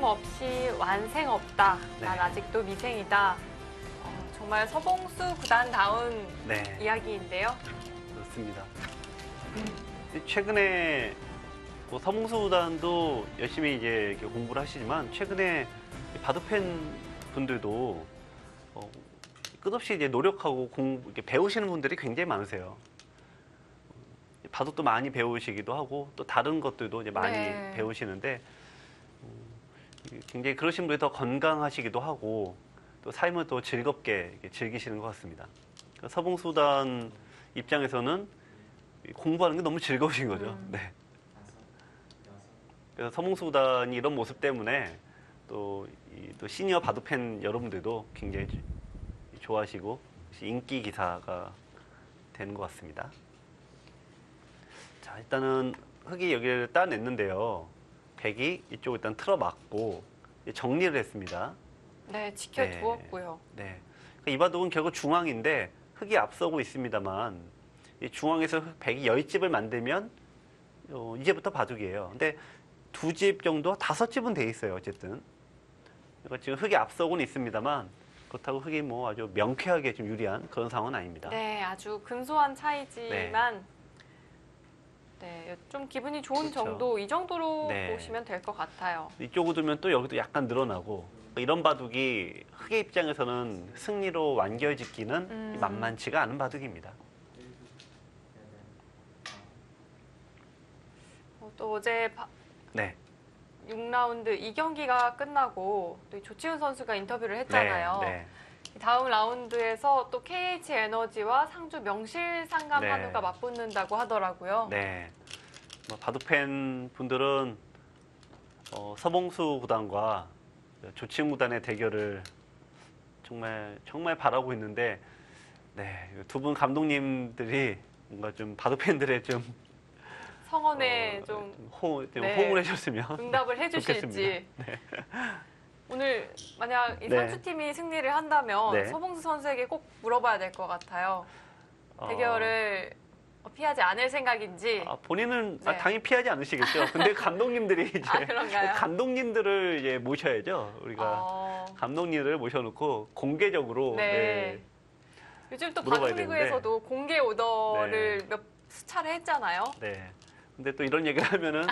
어려움 없이 완생 없다. 네. 난 아직도 미생이다. 정말 서봉수 구단다운 네. 이야기인데요. 그렇습니다. 최근에 뭐 서봉수단도 열심히 이제 이렇게 공부를 하시지만 최근에 바둑팬 분들도 끝없이 이제 노력하고 이렇게 배우시는 분들이 굉장히 많으세요. 바둑도 많이 배우시기도 하고 또 다른 것들도 이제 많이 네. 배우시는데 굉장히 그러신 분이 더 건강하시기도 하고 또 삶을 또 즐겁게 이렇게 즐기시는 것 같습니다. 서봉수단 입장에서는 공부하는 게 너무 즐거우신 거죠. 네. 그래서 서봉수단이 이런 모습 때문에 또 시니어 바둑팬 여러분들도 굉장히 좋아하시고 인기 기사가 되는 것 같습니다. 자, 일단은 흑이 여기를 따냈는데요. 백이 이쪽을 일단 틀어막고 정리를 했습니다. 네, 지켜두었고요. 네. 이 바둑은 결국 중앙인데 흑이 앞서고 있습니다만 이 중앙에서 백이 10집을 만들면 이제부터 바둑이에요. 근데 2집 정도, 5집은 돼 있어요. 어쨌든. 그러니까 지금 흑이 앞서고는 있습니다만 그렇다고 흑이 뭐 아주 명쾌하게 좀 유리한 그런 상황은 아닙니다. 네, 아주 근소한 차이지만 네, 좀 기분이 좋은 그렇죠. 정도, 이 정도로 네. 보시면 될 것 같아요. 이쪽으로 두면 또 여기도 약간 늘어나고 이런 바둑이 흑의 입장에서는 승리로 완결짓기는 만만치가 않은 바둑입니다. 또 어제 네. 6라운드 2경기가 끝나고 또 조치훈 선수가 인터뷰를 했잖아요. 네. 다음 라운드에서 또 KH 에너지와 상주 명실상감 네. 한우가 맞붙는다고 하더라고요. 네. 뭐 바둑팬 분들은 서봉수 구단과 조치훈 구단의 대결을 정말 바라고 있는데, 네, 두 분 감독님들이 뭔가 좀 바둑팬들의 좀 성원에 좀 네. 호응을 해줬으면 응답을 해주실지. 좋겠습니다. 네. 오늘 만약 이 네. 상주팀이 승리를 한다면 네. 서봉수 선수에게 꼭 물어봐야 될 것 같아요. 대결을 피하지 않을 생각인지. 본인은 네. 당연히 피하지 않으시겠죠. 근데 감독님들이 이제 그런가요? 감독님들을 이제 모셔야죠. 우리가 감독님을 모셔놓고 공개적으로 네. 요즘 또 물어봐야 바둑리그에서도 공개 오더를 몇 수차례 했잖아요. 네. 근데 또 이런 얘기를 하면은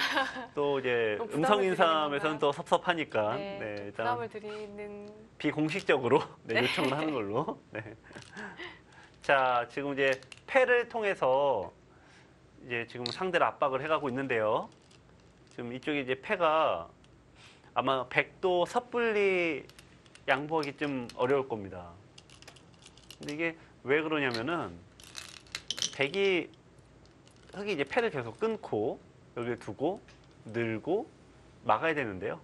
또 이제 또 부담을 음성 드리는 인삼에서는 건가요? 또 섭섭하니까 네, 네, 또 일단 부담을 드리는. 비공식적으로 네. 요청을 하는 걸로. 네. 자, 지금 이제 패를 통해서 이제 지금 상대를 압박을 해가고 있는데요. 지금 이쪽에 이제 패가 아마 백도 섣불리 양보하기 좀 어려울 겁니다. 근데 이게 왜 그러냐면은 흑이 이제 패를 계속 끊고 여기에 두고 늘고 막아야 되는데요.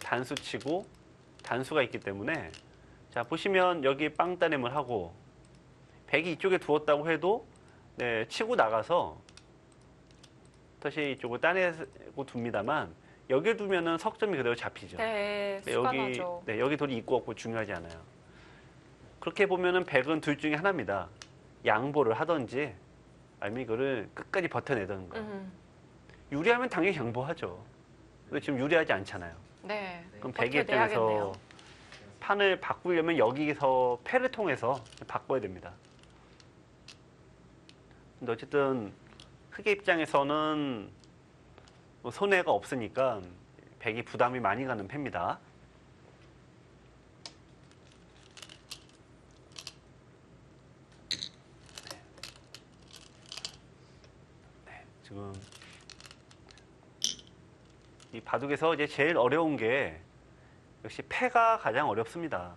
단수 치고 단수가 있기 때문에 자 보시면 여기 빵따냄을 하고 백이 이쪽에 두었다고 해도 네, 치고 나가서 다시 이쪽을 따내고 둡니다만 여기를 두면은 석점이 그대로 잡히죠. 네, 여기 수반하죠. 여기 돌이 있고 없고 중요하지 않아요. 그렇게 보면은 백은 둘 중에 하나입니다. 양보를 하든지 아니면 이거를 끝까지 버텨내던가. 유리하면 당연히 양보하죠. 근데 지금 유리하지 않잖아요. 네. 그럼 백의 버텨내야겠네요. 입장에서 판을 바꾸려면 여기서 패를 통해서 바꿔야 됩니다. 근데 어쨌든 흑의 입장에서는 뭐 손해가 없으니까 백이 부담이 많이 가는 패입니다. 네, 지금 이 바둑에서 이제 제일 어려운 게 역시 패가 가장 어렵습니다.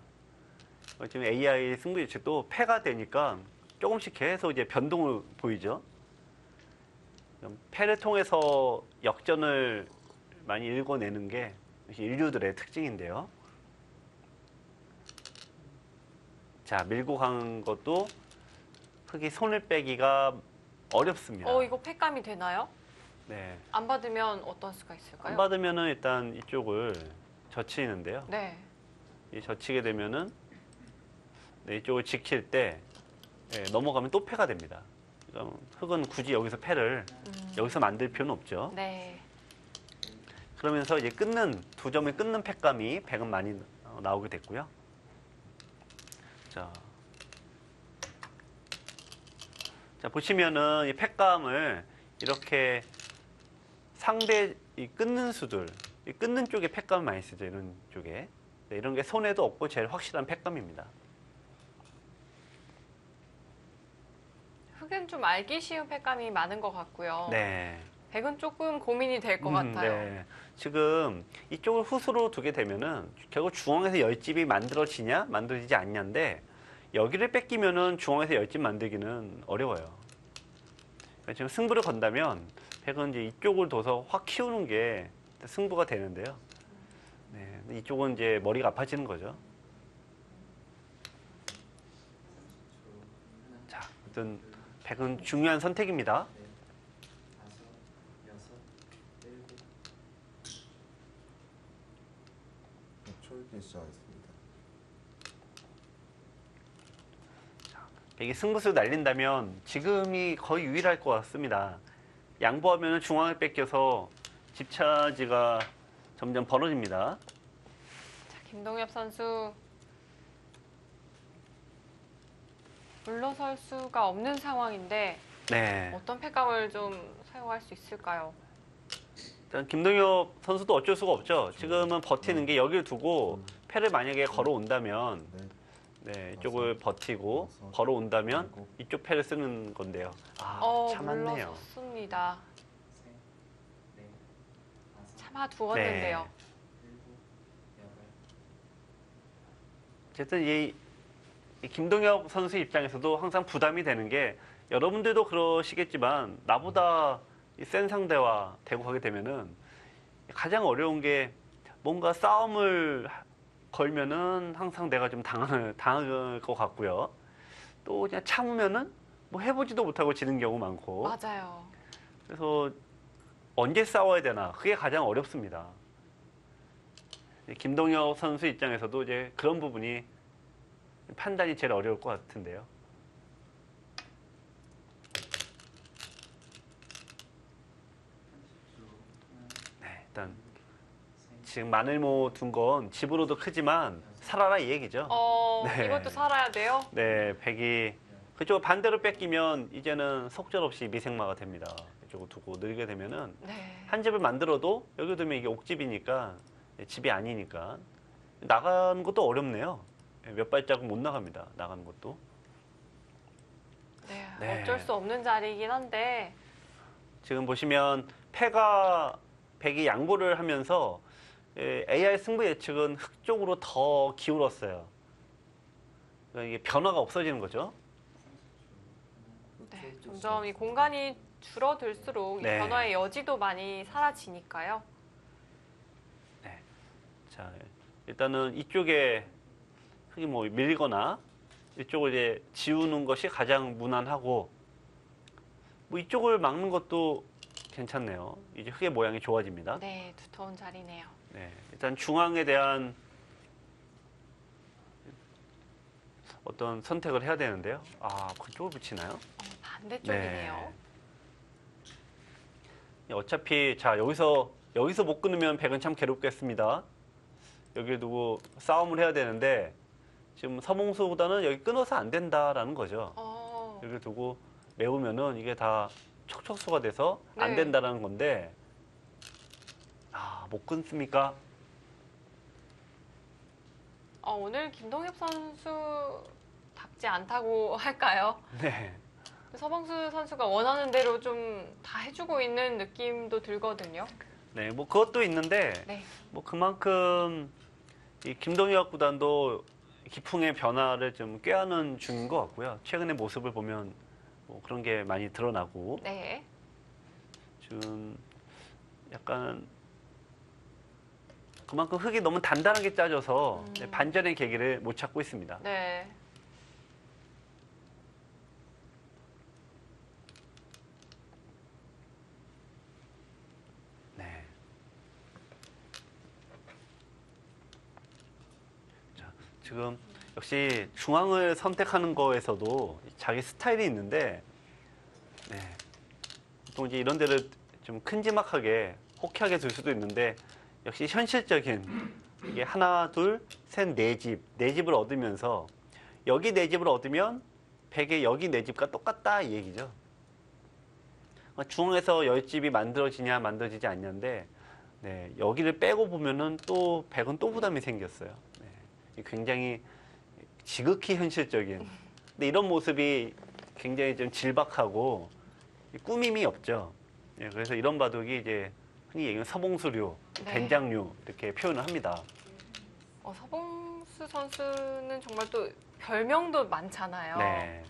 지금 AI 승부 예측도 패가 되니까 조금씩 계속 이제 변동을 보이죠. 패를 통해서 역전을 많이 읽어내는 게 인류들의 특징인데요. 자, 밀고 간 것도 흑이 손을 빼기가 어렵습니다. 이거 패감이 되나요? 네. 안 받으면 어떤 수가 있을까요? 안 받으면은 일단 이쪽을 젖히는데요. 네. 이 젖히게 되면은 네, 이쪽을 지킬 때 넘어가면 또 패가 됩니다. 그러니까 흑은 굳이 여기서 패를 여기서 만들 필요는 없죠. 네. 그러면서 이제 두 점을 끊는 팩감이 백은 많이 나오게 됐고요. 자, 보시면은 이 팩감을 이렇게 상대 이 끊는 수들, 이 끊는 쪽에 팩감을 많이 쓰죠. 이런 쪽에. 네, 이런 게 손에도 없고 제일 확실한 팩감입니다. 흑은 좀 알기 쉬운 팩감이 많은 것 같고요. 네. 백은 조금 고민이 될 것 같아요. 네. 지금 이쪽을 후수로 두게 되면은 결국 중앙에서 열집이 만들어지냐, 만들어지지 않냐인데 여기를 뺏기면은 중앙에서 열집 만들기는 어려워요. 그러니까 지금 승부를 건다면 백은 이제 이쪽을 둬서 확 키우는 게 승부가 되는데요. 네. 이쪽은 이제 머리가 아파지는 거죠. 자, 어떤 백은 중요한 선택입니다. 6초 시작하겠습니다. 백이 승부수 날린다면 지금이 거의 유일할 것 같습니다. 양보하면 중앙을 뺏겨서 집차지가 점점 벌어집니다. 자, 김동엽 선수 물러설 수가 없는 상황인데 네. 어떤 팩감을 좀 사용할 수 있을까요? 일단 김동엽 선수도 어쩔 수가 없죠. 지금은 버티는 게 여기를 두고 패를 만약에 걸어온다면 네, 이쪽을 버티고 걸어온다면 이쪽 패를 쓰는 건데요. 참았네요. 물러섰습니다. 참아 두었는데요. 어쨌든 이 김동엽 선수 입장에서도 항상 부담이 되는 게 여러분들도 그러시겠지만 나보다 센 상대와 대고 하게 되면은 가장 어려운 게 뭔가 싸움을 걸면은 항상 내가 좀 당할 것 같고요. 또 그냥 참으면은 뭐 해보지도 못하고 지는 경우 많고. 맞아요. 그래서 언제 싸워야 되나 그게 가장 어렵습니다. 김동엽 선수 입장에서도 이제 그런 부분이 판단이 제일 어려울 것 같은데요. 네, 일단 지금 마늘모 둔 건 집으로도 크지만 살아라 이 얘기죠. 네. 이것도 살아야 돼요? 네, 백이 그쪽 반대로 뺏기면 이제는 속절없이 미생마가 됩니다. 이쪽을 두고 늘게 되면은 네. 한 집을 만들어도 여기 두면 이게 옥집이니까 집이 아니니까 나가는 것도 어렵네요. 몇 발자국 못 나갑니다. 나가는 것도. 네, 네. 어쩔 수 없는 자리이긴 한데 지금 보시면 백이 양보를 하면서 AI 승부 예측은 흑 쪽으로 더 기울었어요. 그러니까 이게 변화가 없어지는 거죠. 네, 점점 이 공간이 줄어들수록 이 네. 변화의 여지도 많이 사라지니까요. 자, 일단은 이쪽에 흙이 뭐 밀거나 이쪽을 이제 지우는 것이 가장 무난하고 뭐 이쪽을 막는 것도 괜찮네요. 이제 흙의 모양이 좋아집니다. 네, 두터운 자리네요. 네, 일단 중앙에 대한 어떤 선택을 해야 되는데요. 그쪽을 붙이나요? 반대쪽이네요. 네. 어차피 자 여기서 못 끊으면 백은 참 괴롭겠습니다. 여기 두고 싸움을 해야 되는데 지금 서몽수보다는 여기 끊어서 안 된다라는 거죠. 여기 두고 메우면은 이게 다 촉촉수가 돼서 안 네. 된다라는 건데 못 끊습니까? 오늘 김동엽 선수답지 않다고 할까요? 네. 서봉수 선수가 원하는 대로 좀 다 해주고 있는 느낌도 들거든요. 네, 뭐 그것도 있는데 네. 뭐 그만큼 이 김동엽 구단도 기풍의 변화를 좀 꾀하는 중인 것 같고요. 최근의 모습을 보면 뭐 그런 게 많이 드러나고 네. 지금 약간 그만큼 흙이 너무 단단하게 짜져서 반전의 계기를 못 찾고 있습니다. 네. 네. 자, 지금 역시 중앙을 선택하는 거에서도 자기 스타일이 있는데, 보통 이제 이런 데를 좀 큼지막하게 호쾌하게 둘 수도 있는데 역시 현실적인 이게 하나, 둘, 셋, 네 집, 네 집을 얻으면서 여기 네 집을 얻으면 백의 여기 네 집과 똑같다 이 얘기죠. 중앙에서 열 집이 만들어지냐 만들어지지 않냐인데 네, 여기를 빼고 보면은 또 백은 또 부담이 생겼어요. 네, 굉장히 지극히 현실적인. 근데 이런 모습이 굉장히 좀 질박하고 꾸밈이 없죠. 네, 그래서 이런 바둑이 이제 흔히 얘기하는 서봉수류, 네. 된장류 이렇게 표현을 합니다. 서봉수 선수는 정말 또 별명도 많잖아요. 네,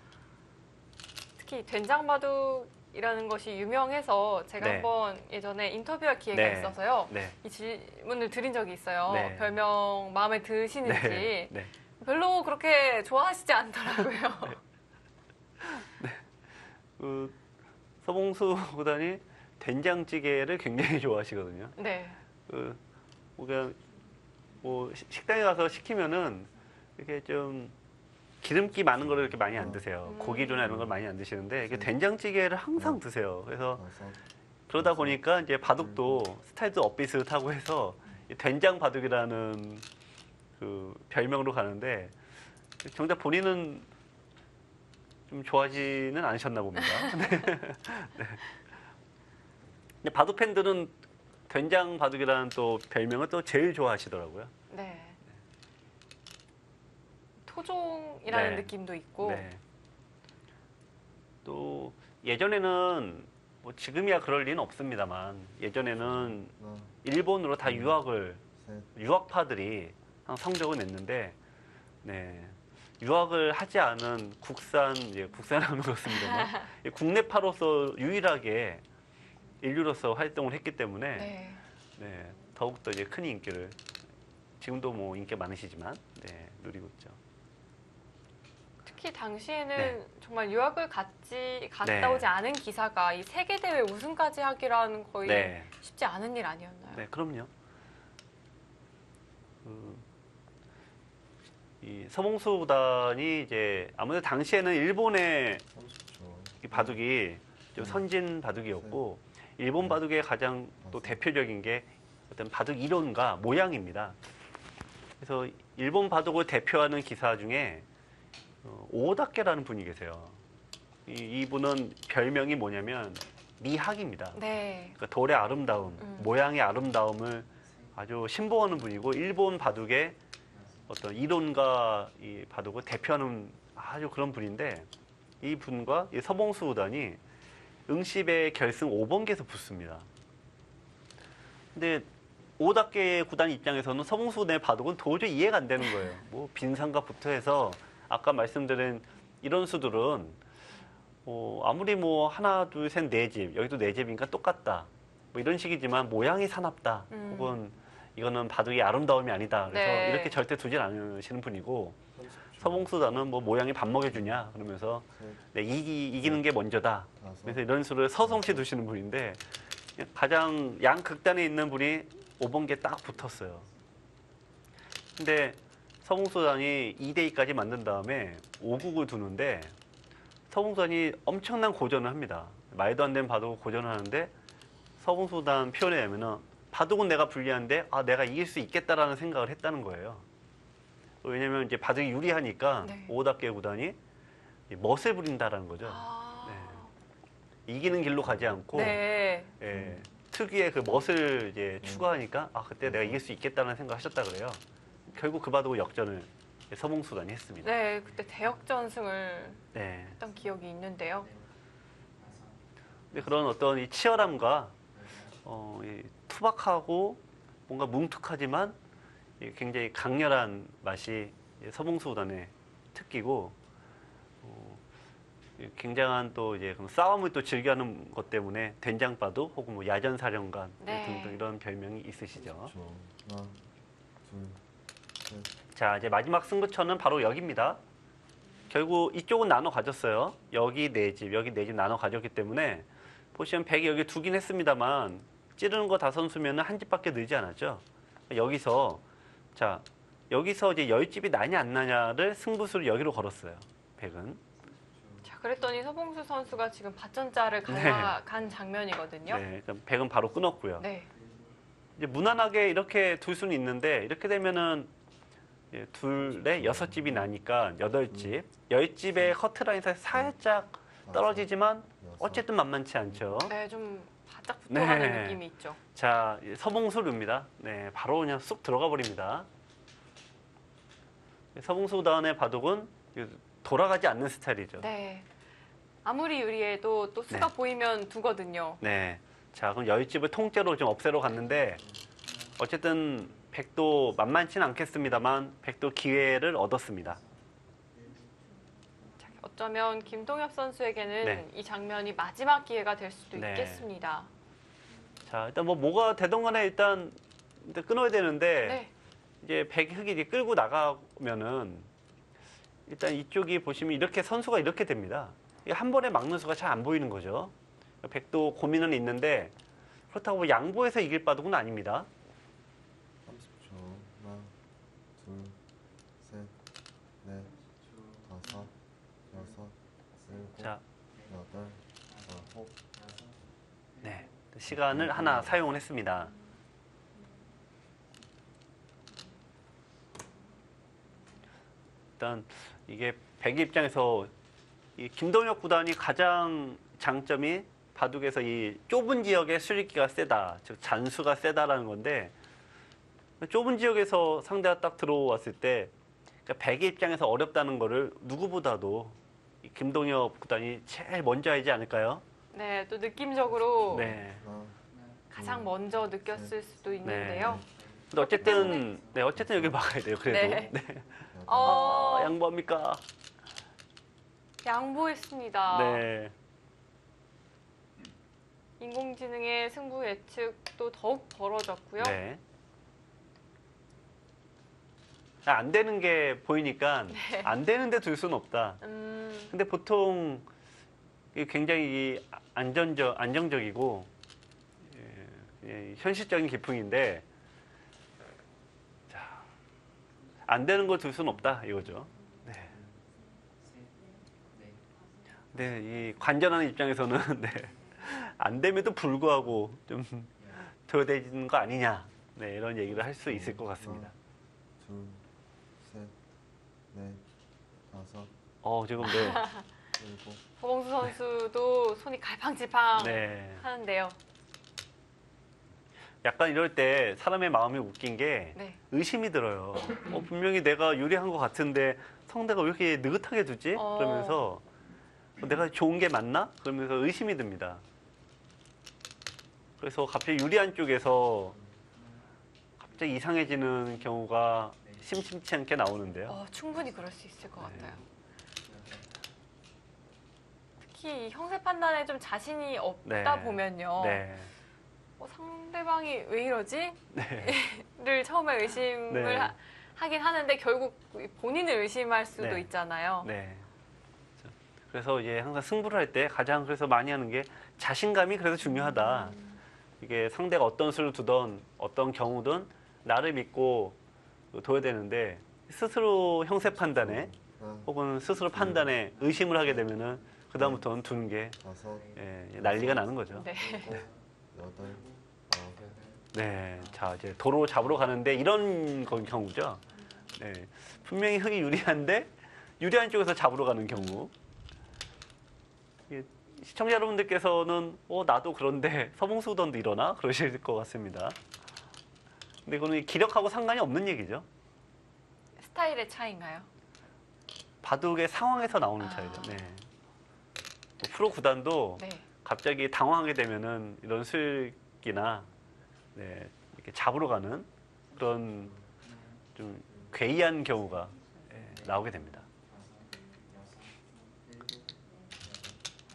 특히 된장바둑이라는 것이 유명해서 제가 네. 한번 예전에 인터뷰할 기회가 네. 있어서요. 네, 이 질문을 드린 적이 있어요. 네. 별명 마음에 드시는지. 네, 네. 별로 그렇게 좋아하시지 않더라고요. 그 서봉수 구단이 된장찌개를 굉장히 좋아하시거든요. 네. 그 우리가 뭐 식당에 가서 시키면은 이렇게 좀 기름기 많은 거를 이렇게 많이 안 드세요. 고기류나 이런 걸 많이 안 드시는데 이게 된장찌개를 항상 드세요. 그래서 다섯, 그러다 보니까 이제 바둑도 스타일도 엇비슷하고 해서 이 된장 바둑이라는 그 별명으로 가는데 정작 본인은 좀 좋아하지는 않으셨나 봅니다. 네. 네. 근데 바둑 팬들은 된장 바둑이라는 또 별명을 또 제일 좋아하시더라고요. 네. 토종이라는 네. 느낌도 있고. 네. 또 예전에는 뭐 지금이야 그럴 리는 없습니다만 예전에는 하나, 일본으로 다 유학을 셋, 유학파들이 항상 성적을 냈는데 네. 유학을 하지 않은 국산하면 그렇습니다만 국내파로서 유일하게 인류로서 활동을 했기 때문에 네. 네, 더욱더 이제 큰 인기를 지금도 뭐 인기 많으시지만 네, 누리고 있죠. 특히 당시에는 네. 정말 유학을 갔다 네. 오지 않은 기사가 이 세계 대회 우승까지 하기라는 거의 네, 쉽지 않은 일 아니었나요? 네, 그럼요. 이 서봉수 구단이 이제 아무래도 당시에는 일본의 30초. 이 바둑이 좀 선진 바둑이었고 일본 바둑의 가장 또 대표적인 게 어떤 바둑 이론과 모양입니다. 그래서 일본 바둑을 대표하는 기사 중에 오다케라는 분이 계세요. 이분은 별명이 뭐냐면 미학입니다. 네. 그러니까 돌의 아름다움, 모양의 아름다움을 아주 신봉하는 분이고 일본 바둑의 어떤 이론과 이 바둑을 대표하는 아주 그런 분인데 이 분과 이 서봉수 구단이 응시배 결승 5번계에서 붙습니다. 근데 오다케 구단 입장에서는 서봉수 구단의 바둑은 도저히 이해가 안 되는 거예요. 뭐 빈상가부터 해서 아까 말씀드린 이런 수들은 아무리 뭐 하나, 둘, 셋, 네 집, 여기도 네 집이니까 똑같다. 뭐 이런 식이지만 모양이 사납다. 혹은 이거는 바둑이 아름다움이 아니다. 그래서 네. 이렇게 절대 두질 않으시는 분이고 30초. 서봉수단은 뭐 모양이 밥 먹여주냐 그러면서 네, 이기는 게 먼저다. 다섯, 그래서 이런 수를 서성시 두시는 분인데 가장 양극단에 있는 분이 5번계 딱 붙었어요. 근데 서봉수단이 2대2까지 만든 다음에 5국을 두는데 서봉수단이 엄청난 고전을 합니다. 말도 안 되는 바둑을 고전하는데 서봉수단 표현에 의하면은 바둑은 내가 불리한데 내가 이길 수 있겠다라는 생각을 했다는 거예요. 왜냐면 이제 바둑이 유리하니까 네. 오다케 구단이 멋을 부린다라는 거죠. 아. 네. 이기는 길로 가지 않고 네. 예, 특유의 그 멋을 이제 추구하니까 그때 내가 이길 수 있겠다는 생각을 하셨다 그래요. 결국 그 바둑을 역전을 서봉수단이 했습니다. 네, 그때 대역전승을 네. 했던 기억이 있는데요. 근데 그런 어떤 이 치열함과 이 투박하고 뭔가 뭉툭하지만 굉장히 강렬한 맛이 서봉수구단의 특기고 굉장한 또 이제 싸움을 또 즐겨하는 것 때문에 된장바둑 혹은 뭐 야전사령관 네. 등등 이런 별명이 있으시죠. 10초. 하나, 둘, 셋. 자, 이제 마지막 승부처는 바로 여기입니다. 결국 이쪽은 나눠 가졌어요. 여기 네 집, 여기 네 집 나눠 가졌기 때문에 보시면 100이 여기 두긴 했습니다만 찌르는 거 다 선수면 한 집밖에 늘지 않았죠. 여기서 여기서 이제 10집이 나냐 안 나냐를 승부수를 여기로 걸었어요. 100은. 자, 그랬더니 서봉수 선수가 지금 밭전자를 간 장면이거든요. 네, 그럼 100은 바로 끊었고요. 네. 이제 무난하게 이렇게 둘 수는 있는데 이렇게 되면은 둘에 6집이 나니까 8집. 10집의 커트라인 사이 살짝 떨어지지만 어쨌든 만만치 않죠. 네, 좀 바짝 붙어가는 네. 느낌이 있죠. 자, 서봉수류입니다. 네, 바로 그냥 쑥 들어가 버립니다. 서봉수단의 바둑은 돌아가지 않는 스타일이죠. 네. 아무리 유리해도 또 수가 네. 보이면 두거든요. 네. 자, 그럼 10집을 통째로 좀 없애러 갔는데 어쨌든 백도 만만치는 않겠습니다만 백도 기회를 얻었습니다. 자, 어쩌면 김동엽 선수에게는 네. 이 장면이 마지막 기회가 될 수도 네. 있겠습니다. 자, 일단 뭐가 되던 간에 일단 끊어야 되는데 네. 이제 백흑이 이제 끌고 나가면은 일단 이쪽이 보시면 이렇게 선수가 이렇게 됩니다. 이게 한 번에 막는 수가 잘 안 보이는 거죠. 백도 고민은 있는데 그렇다고 뭐 양보해서 이길 바둑은 아닙니다. 30초. 하나, 둘, 셋, 넷, 다섯, 여섯, 일곱, 자, 여덟, 아홉. 네. 시간을 하나 사용을 했습니다. 일단 이게 백의 입장에서 이 김동혁 구단이 가장 장점이 바둑에서 이 좁은 지역의 수리기가 세다, 즉 잔수가 세다라는 건데 좁은 지역에서 상대가 딱 들어왔을 때 그러니까 백의 입장에서 어렵다는 거를 누구보다도 이 김동혁 구단이 제일 먼저 알지 않을까요? 네, 또 느낌적으로 네. 하나, 가장 먼저 느꼈을 수도 있는데요. 근데 어쨌든 여기 막아야 돼요. 그래도 네. 네. 여덟, 양보합니까? 양보했습니다. 네. 인공지능의 승부 예측도 더욱 벌어졌고요. 네. 안 되는 게 보이니까 네. 안 되는데 둘 수는 없다. 근데 보통 이게 굉장히 이 안정적이고 현실적인 기풍인데 자, 안 되는 걸 둘 수는 없다 이거죠. 네. 네, 이 관전하는 입장에서는 네, 안 됨에도 불구하고 좀 둬야 되는 거 아니냐, 네, 이런 얘기를 할 수 있을 것 같습니다. 둘, 셋, 넷, 다섯, 지금 네, 일곱. 허봉수 선수도 손이 갈팡질팡 네, 하는데요. 약간 이럴 때 사람의 마음이 웃긴 게 네. 의심이 들어요. 분명히 내가 유리한 것 같은데 상대가 왜 이렇게 느긋하게 두지? 그러면서 내가 좋은 게 맞나? 그러면서 의심이 듭니다. 그래서 갑자기 유리한 쪽에서 갑자기 이상해지는 경우가 심심치 않게 나오는데요. 충분히 그럴 수 있을 것 네. 같아요. 특히 이 형세 판단에 좀 자신이 없다 네. 보면요. 네. 상대방이 왜 이러지? 네. 를 처음에 의심을 네. 하긴 하는데 결국 본인을 의심할 수도 네. 있잖아요. 네. 그래서 이제 항상 승부를 할 때 가장 그래서 많이 하는 게 자신감이 그래서 중요하다. 이게 상대가 어떤 수를 두던 어떤 경우든 나를 믿고 둬야 되는데 스스로 형세 판단에 하나, 혹은 스스로 판단에 의심을 하게 되면은 그다음부터는 두는 게 다섯, 난리가 나는 거죠. 네. 일곱, 여덟, 아홉. 네, 자 이제 도로 잡으러 가는데 이런 경우죠. 네, 분명히 흙이 유리한데 유리한 쪽에서 잡으러 가는 경우. 시청자 여러분들께서는 나도 그런데 서봉수 구단도 이러나 그러실 것 같습니다. 근데 이거는 기력하고 상관이 없는 얘기죠. 스타일의 차이인가요? 바둑의 상황에서 나오는 차이죠. 네. 또 프로 구단도 네. 갑자기 당황하게 되면은 이런 술기나 네, 이렇게 잡으러 가는 그런 좀 괴이한 경우가 나오게 됩니다.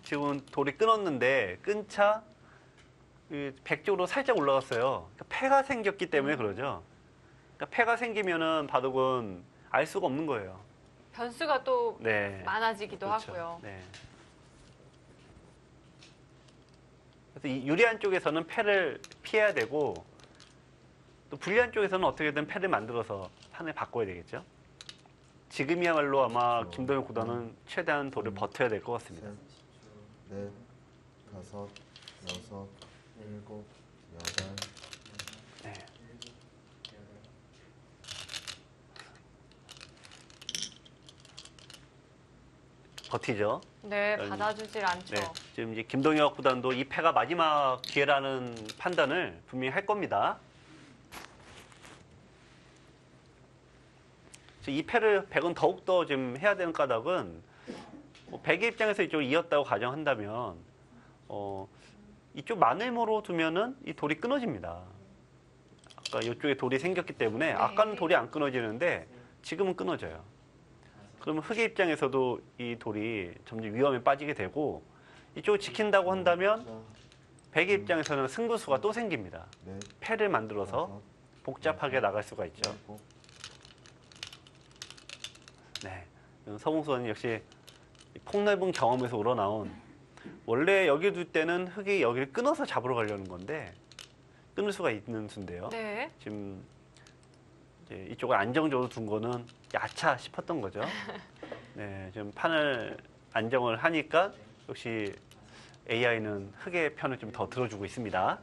지금 돌이 끊었는데 끈차 백 쪽으로 살짝 올라갔어요. 그러니까 패가 생겼기 때문에 그러죠. 그러니까 패가 생기면은 바둑은 알 수가 없는 거예요. 변수가 또 네. 많아지기도 그렇죠. 하고요. 네. 그래서 이 유리한 쪽에서는 패를 피해야 되고 또 불리한 쪽에서는 어떻게든 패를 만들어서 판을 바꿔야 되겠죠. 지금이야말로 아마 김동현 구단은 최대한 돌을 버텨야 될 것 같습니다. 셋, 넷, 다섯, 여섯, 일곱, 여덟. 네. 버티죠. 네, 음, 받아주질 않죠. 네. 지금 이제 김동혁 구단도 이 패가 마지막 기회라는 판단을 분명히 할 겁니다. 이 패를 백은 더욱더 지금 해야 되는 까닭은 뭐 백의 입장에서 이쪽을 이었다고 가정한다면 이쪽 마늘모로 두면은 이 돌이 끊어집니다. 아까 이쪽에 돌이 생겼기 때문에 아까는 돌이 안 끊어지는데 지금은 끊어져요. 그러면 흑의 입장에서도 이 돌이 점점 위험에 빠지게 되고 이쪽을 지킨다고 한다면 백의 입장에서는 승부수가 또 생깁니다. 넷, 패를 만들어서 다섯, 복잡하게 나갈 수가 있죠. 일곱, 네, 서봉수는 역시 폭넓은 경험에서 우러나온 원래 여기 둘 때는 흑이 여기를 끊어서 잡으러 가려는 건데 끊을 수가 있는 수인데요. 네. 지금 이제 이쪽을 안정적으로 둔 거는 야차 싶었던 거죠. 네, 지금 판을 안정을 하니까 역시 AI는 흑의 편을 좀 더 들어주고 있습니다.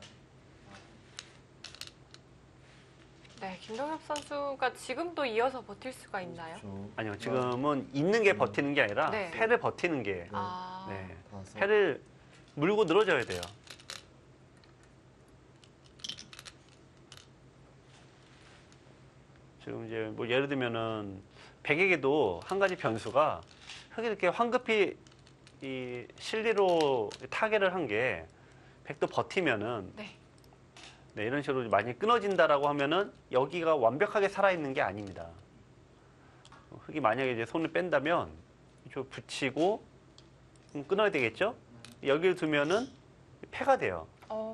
네, 김동엽 선수가 지금도 이어서 버틸 수가 있나요? 초, 아니요, 지금은 있는 게 버티는 게 아니라 네. 패를 버티는 게 아, 네, 다섯, 패를 물고 늘어져야 돼요. 지금 이제 뭐 예를 들면은 백에게도 한 가지 변수가 흑이 이렇게 황급히 이 실리로 타겟을 한 게 백도 버티면은 네. 네, 이런 식으로 많이 끊어진다라고 하면은 여기가 완벽하게 살아있는 게 아닙니다. 흑이 만약에 이제 손을 뺀다면 이쪽 붙이고 끊어야 되겠죠? 여기를 두면은 패가 돼요.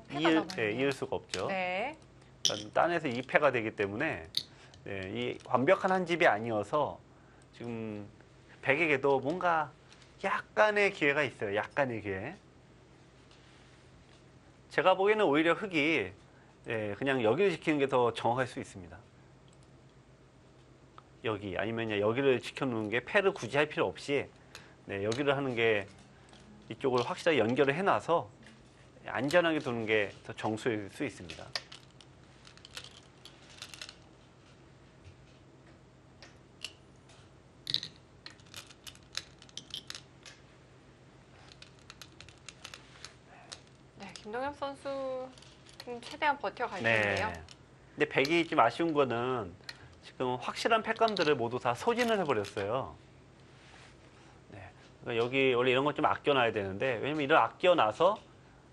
패가 이을, 남아있네요. 네, 이을 수가 없죠. 네. 그러니까 딴에서 2패가 되기 때문에 네, 이 완벽한 한 집이 아니어서 지금 백에게도 뭔가 약간의 기회가 있어요. 약간의 기회. 제가 보기에는 오히려 흑이 예, 그냥 여기를 지키는 게 더 정확할 수 있습니다. 여기 아니면 여기를 지켜놓는 게 패를 굳이 할 필요 없이 네, 여기를 하는 게 이쪽을 확실하게 연결을 해놔서 안전하게 두는 게 더 정수일 수 있습니다. 네, 김동엽 선수 최대한 버텨가겠네요. 네. 근데 백이 좀 아쉬운 거는 지금 확실한 패감들을 모두 다 소진을 해버렸어요. 네. 그러니까 여기 원래 이런 건 좀 아껴놔야 되는데 왜냐면 이걸 아껴놔서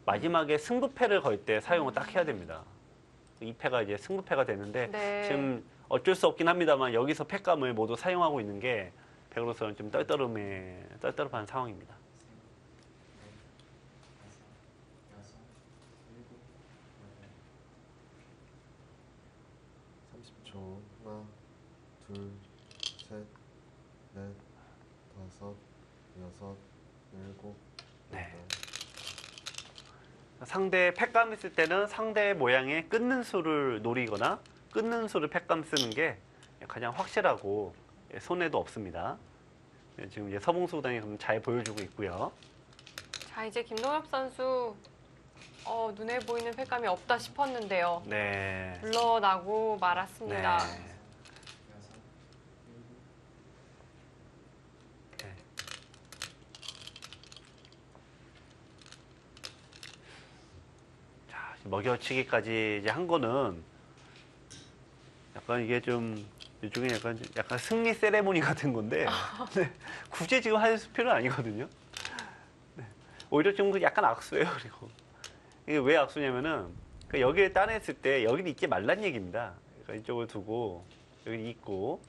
마지막에 승부패를 걸 때 사용을 딱 해야 됩니다. 이 패가 이제 승부패가 되는데 네. 지금 어쩔 수 없긴 합니다만 여기서 패감을 모두 사용하고 있는 게 백으로서는 좀 떨떠름한 상황입니다. 30초. 하나, 둘, 셋, 넷, 다섯, 여섯, 일곱, 네. 여덟. 상대 패감 있을 때는 상대 모양의 끊는 수를 노리거나 끊는 수를 패감 쓰는 게 가장 확실하고 손해도 없습니다. 네, 지금 이제 서봉수 구단이 그럼 잘 보여주고 있고요. 자, 이제 김동엽 선수 눈에 보이는 패감이 없다 싶었는데요. 네. 물러나고 말았습니다. 네. 네. 자, 먹여치기까지 이제 한 거는 약간 이게 좀 일종의 약간 승리 세레모니 같은 건데 네, 굳이 지금 할 필요는 아니거든요. 네, 오히려 좀 약간 악수예요. 그리고 이게 왜 악수냐면은 그러니까 여기를 따냈을 때 여기는 있지 말란 얘기입니다. 그러니까 이쪽을 두고 여기 있고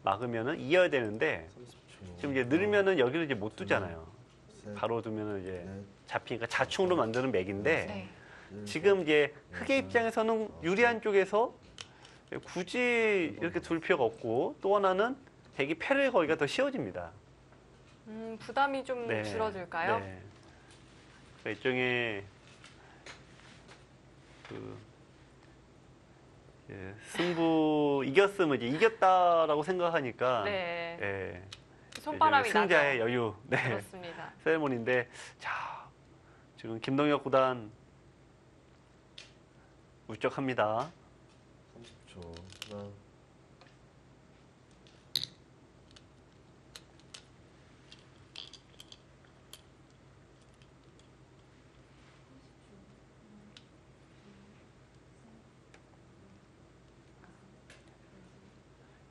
막으면은 이어야 되는데 30초. 지금 이제 늘면은 여기를 이제 못 두잖아요. 셋, 바로 두면은 이제 넷, 잡히니까 자충으로 만드는 맥인데 네. 일곱, 지금 이제 흑의 입장에서는 유리한 쪽에서 굳이 이렇게 둘 필요가 없고 또 하나는 백이 패를 거기가 더 쉬워집니다. 부담이 좀 줄어들까요? 네. 그러니까 일종의 그 승부 이겼으면 이제 이겼다라고 생각하니까 네. 예, 손바람이 나죠. 승자의 여유 네. 그렇습니다. 세레모니인데 자 지금 김동혁 구단 울적합니다. 30초. 하나,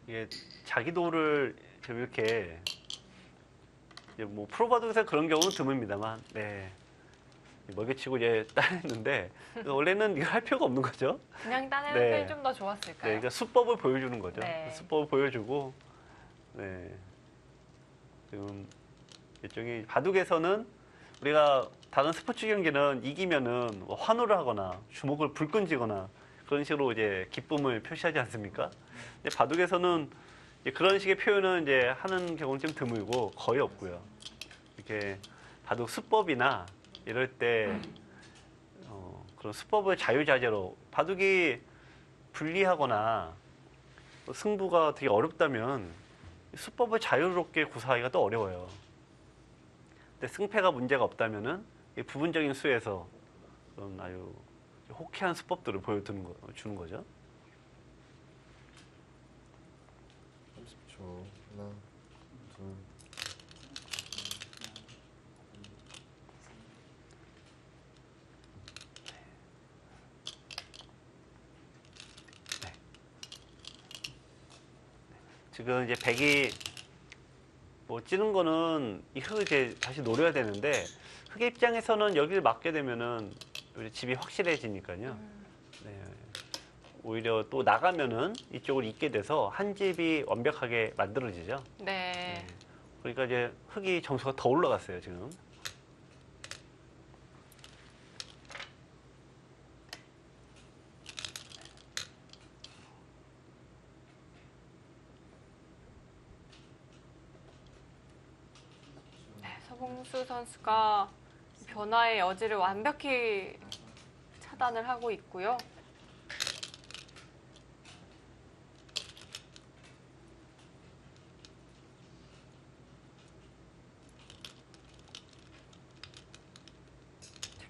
이게 자기도를 좀 이렇게 이제 뭐 프로바둑에서 그런 경우는 드뭅니다만, 네. 먹여치고 이제 따냈는데 원래는 이거 할 필요가 없는 거죠. 그냥 따내는 네. 편이 좀 더 네, 좋았을까요? 그러니까 수법을 보여주는 거죠. 네. 수법을 보여주고, 네. 지금 일종의 바둑에서는 우리가 다른 스포츠 경기는 이기면은 뭐 환호를 하거나 주먹을 불끈 쥐거나 그런 식으로 이제 기쁨을 표시하지 않습니까? 근데 바둑에서는 이제 그런 식의 표현은 이제 하는 경우는 좀 드물고 거의 없고요. 이렇게 바둑 수법이나 이럴 때 그런 수법을 자유자재로 바둑이 불리하거나 승부가 되게 어렵다면 수법을 자유롭게 구사하기가 또 어려워요. 근데 승패가 문제가 없다면은 이 부분적인 수에서 그런 아주 호쾌한 수법들을 주는 거죠. 30초. 하나, 둘, 지금 이제 백이 뭐 찌는 거는 이 흙을 이제 다시 노려야 되는데 흙의 입장에서는 여기를 막게 되면은 우리 집이 확실해지니까요. 네. 오히려 또 나가면은 이쪽을 잇게 돼서 한 집이 완벽하게 만들어지죠. 네. 그러니까 이제 흙이 점수가 더 올라갔어요, 지금. 네, 서봉수 선수가 변화의 여지를 완벽히 차단을 하고 있고요.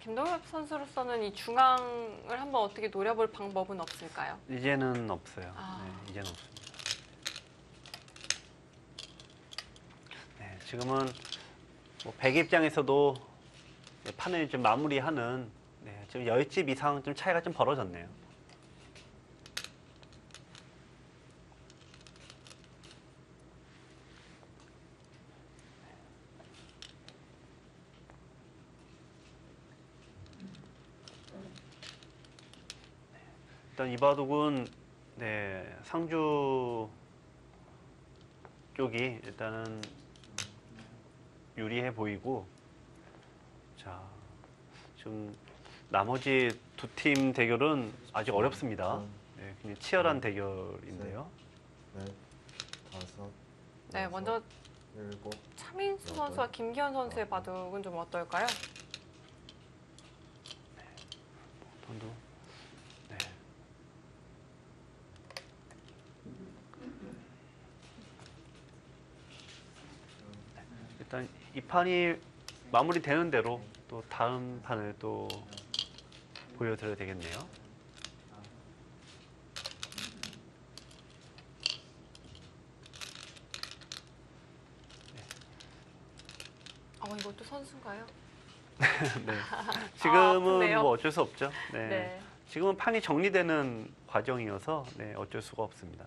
김동엽 선수로서는 이 중앙을 한번 어떻게 노려볼 방법은 없을까요? 이제는 없어요. 아. 네, 이제는 없습니다. 네, 지금은 뭐 백 입장에서도 판을 좀 마무리하는 지금 10집 이상 좀 차이가 좀 벌어졌네요. 일단 이 바둑은 상주 쪽이 일단은 유리해 보이고, 자 지금 나머지 두 팀 대결은 아직 어렵습니다. 네, 굉장히 치열한 대결인데요. 넷, 다섯, 네, 여섯, 먼저 일곱, 차민수 선수와 김기현 선수의 바둑은 좀 어떨까요? 번도 네. 일단 이 판이 마무리되는 대로 또 다음 판을 또 보여드려야 되겠네요. 이것도 선수인가요? 네. 지금은 아프네요. 뭐 어쩔 수 없죠. 네. 네. 지금은 판이 정리되는 과정이어서 어쩔 수가 없습니다.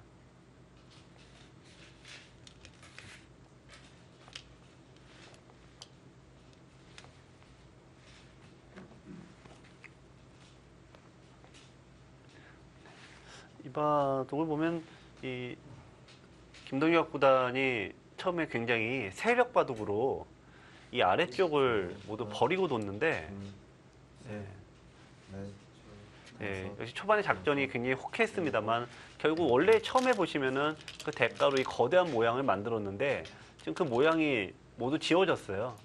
이 바둑을 보면 이 김동혁 구단이 처음에 굉장히 세력 바둑으로 이 아래쪽을 모두 버리고 뒀는데 둘, 셋, 넷, 다섯, 역시 초반의 작전이 굉장히 혹했습니다만 결국 원래 처음에 보시면은 그 대가로 이 거대한 모양을 만들었는데 지금 그 모양이 모두 지워졌어요.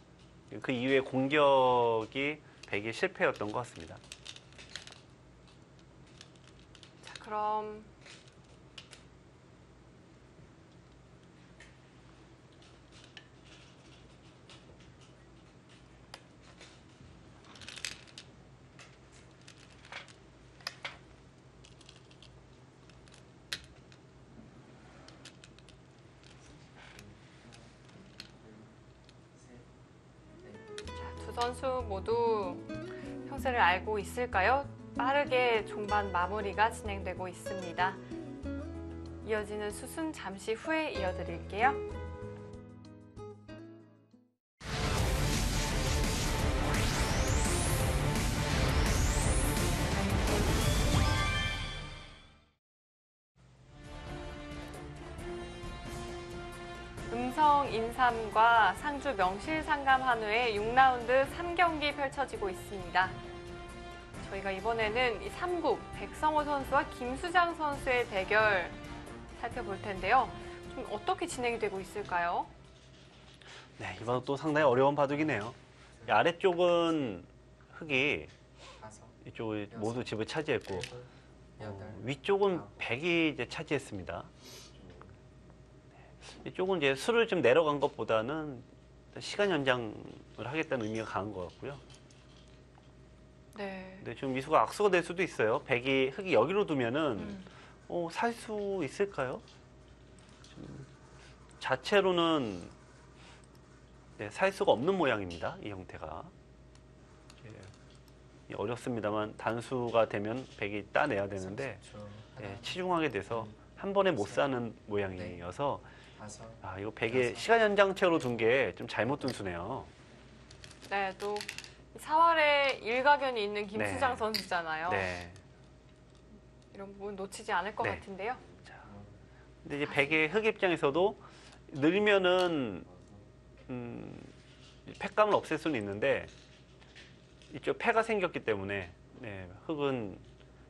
그 이후에 공격이 백이 실패였던 것 같습니다. 자, 그럼 선수 모두 형세를 알고 있을까요? 빠르게 종반 마무리가 진행되고 있습니다. 이어지는 수순 잠시 후에 이어드릴게요. 음성 인삼과 상주 명실상감 한우의 6라운드 3경기 펼쳐지고 있습니다. 저희가 이번에는 이 3국 백성호 선수와 김수장 선수의 대결 살펴볼 텐데요. 좀 어떻게 진행이 되고 있을까요? 네, 이번 또 상당히 어려운 바둑이네요. 이 아래쪽은 흑이 이쪽을 모두 집을 차지했고 위쪽은 백이 이제 차지했습니다. 이쪽은 이제 수를 좀 내려간 것보다는 시간 연장을 하겠다는 의미가 강한 것 같고요. 네. 근데 지금 미수가 악수가 될 수도 있어요. 흑이 여기로 두면은 살 수 있을까요? 자체로는 살 수가 없는 모양입니다. 이 형태가. 어렵습니다만 단수가 되면 백이 따내야 되는데 치중하게 돼서 한 번에 못 사는 모양이어서 이거 백의 시간 연장체로 둔 게 좀 잘못 둔 수네요. 네, 또 4월에 일가견이 있는 김수장 네. 선수잖아요. 네. 이런 부분 놓치지 않을 것 네. 같은데요. 근데 이제 백의 흑 입장에서도 늘면은 팩감을 없앨 수는 있는데 이쪽 패가 생겼기 때문에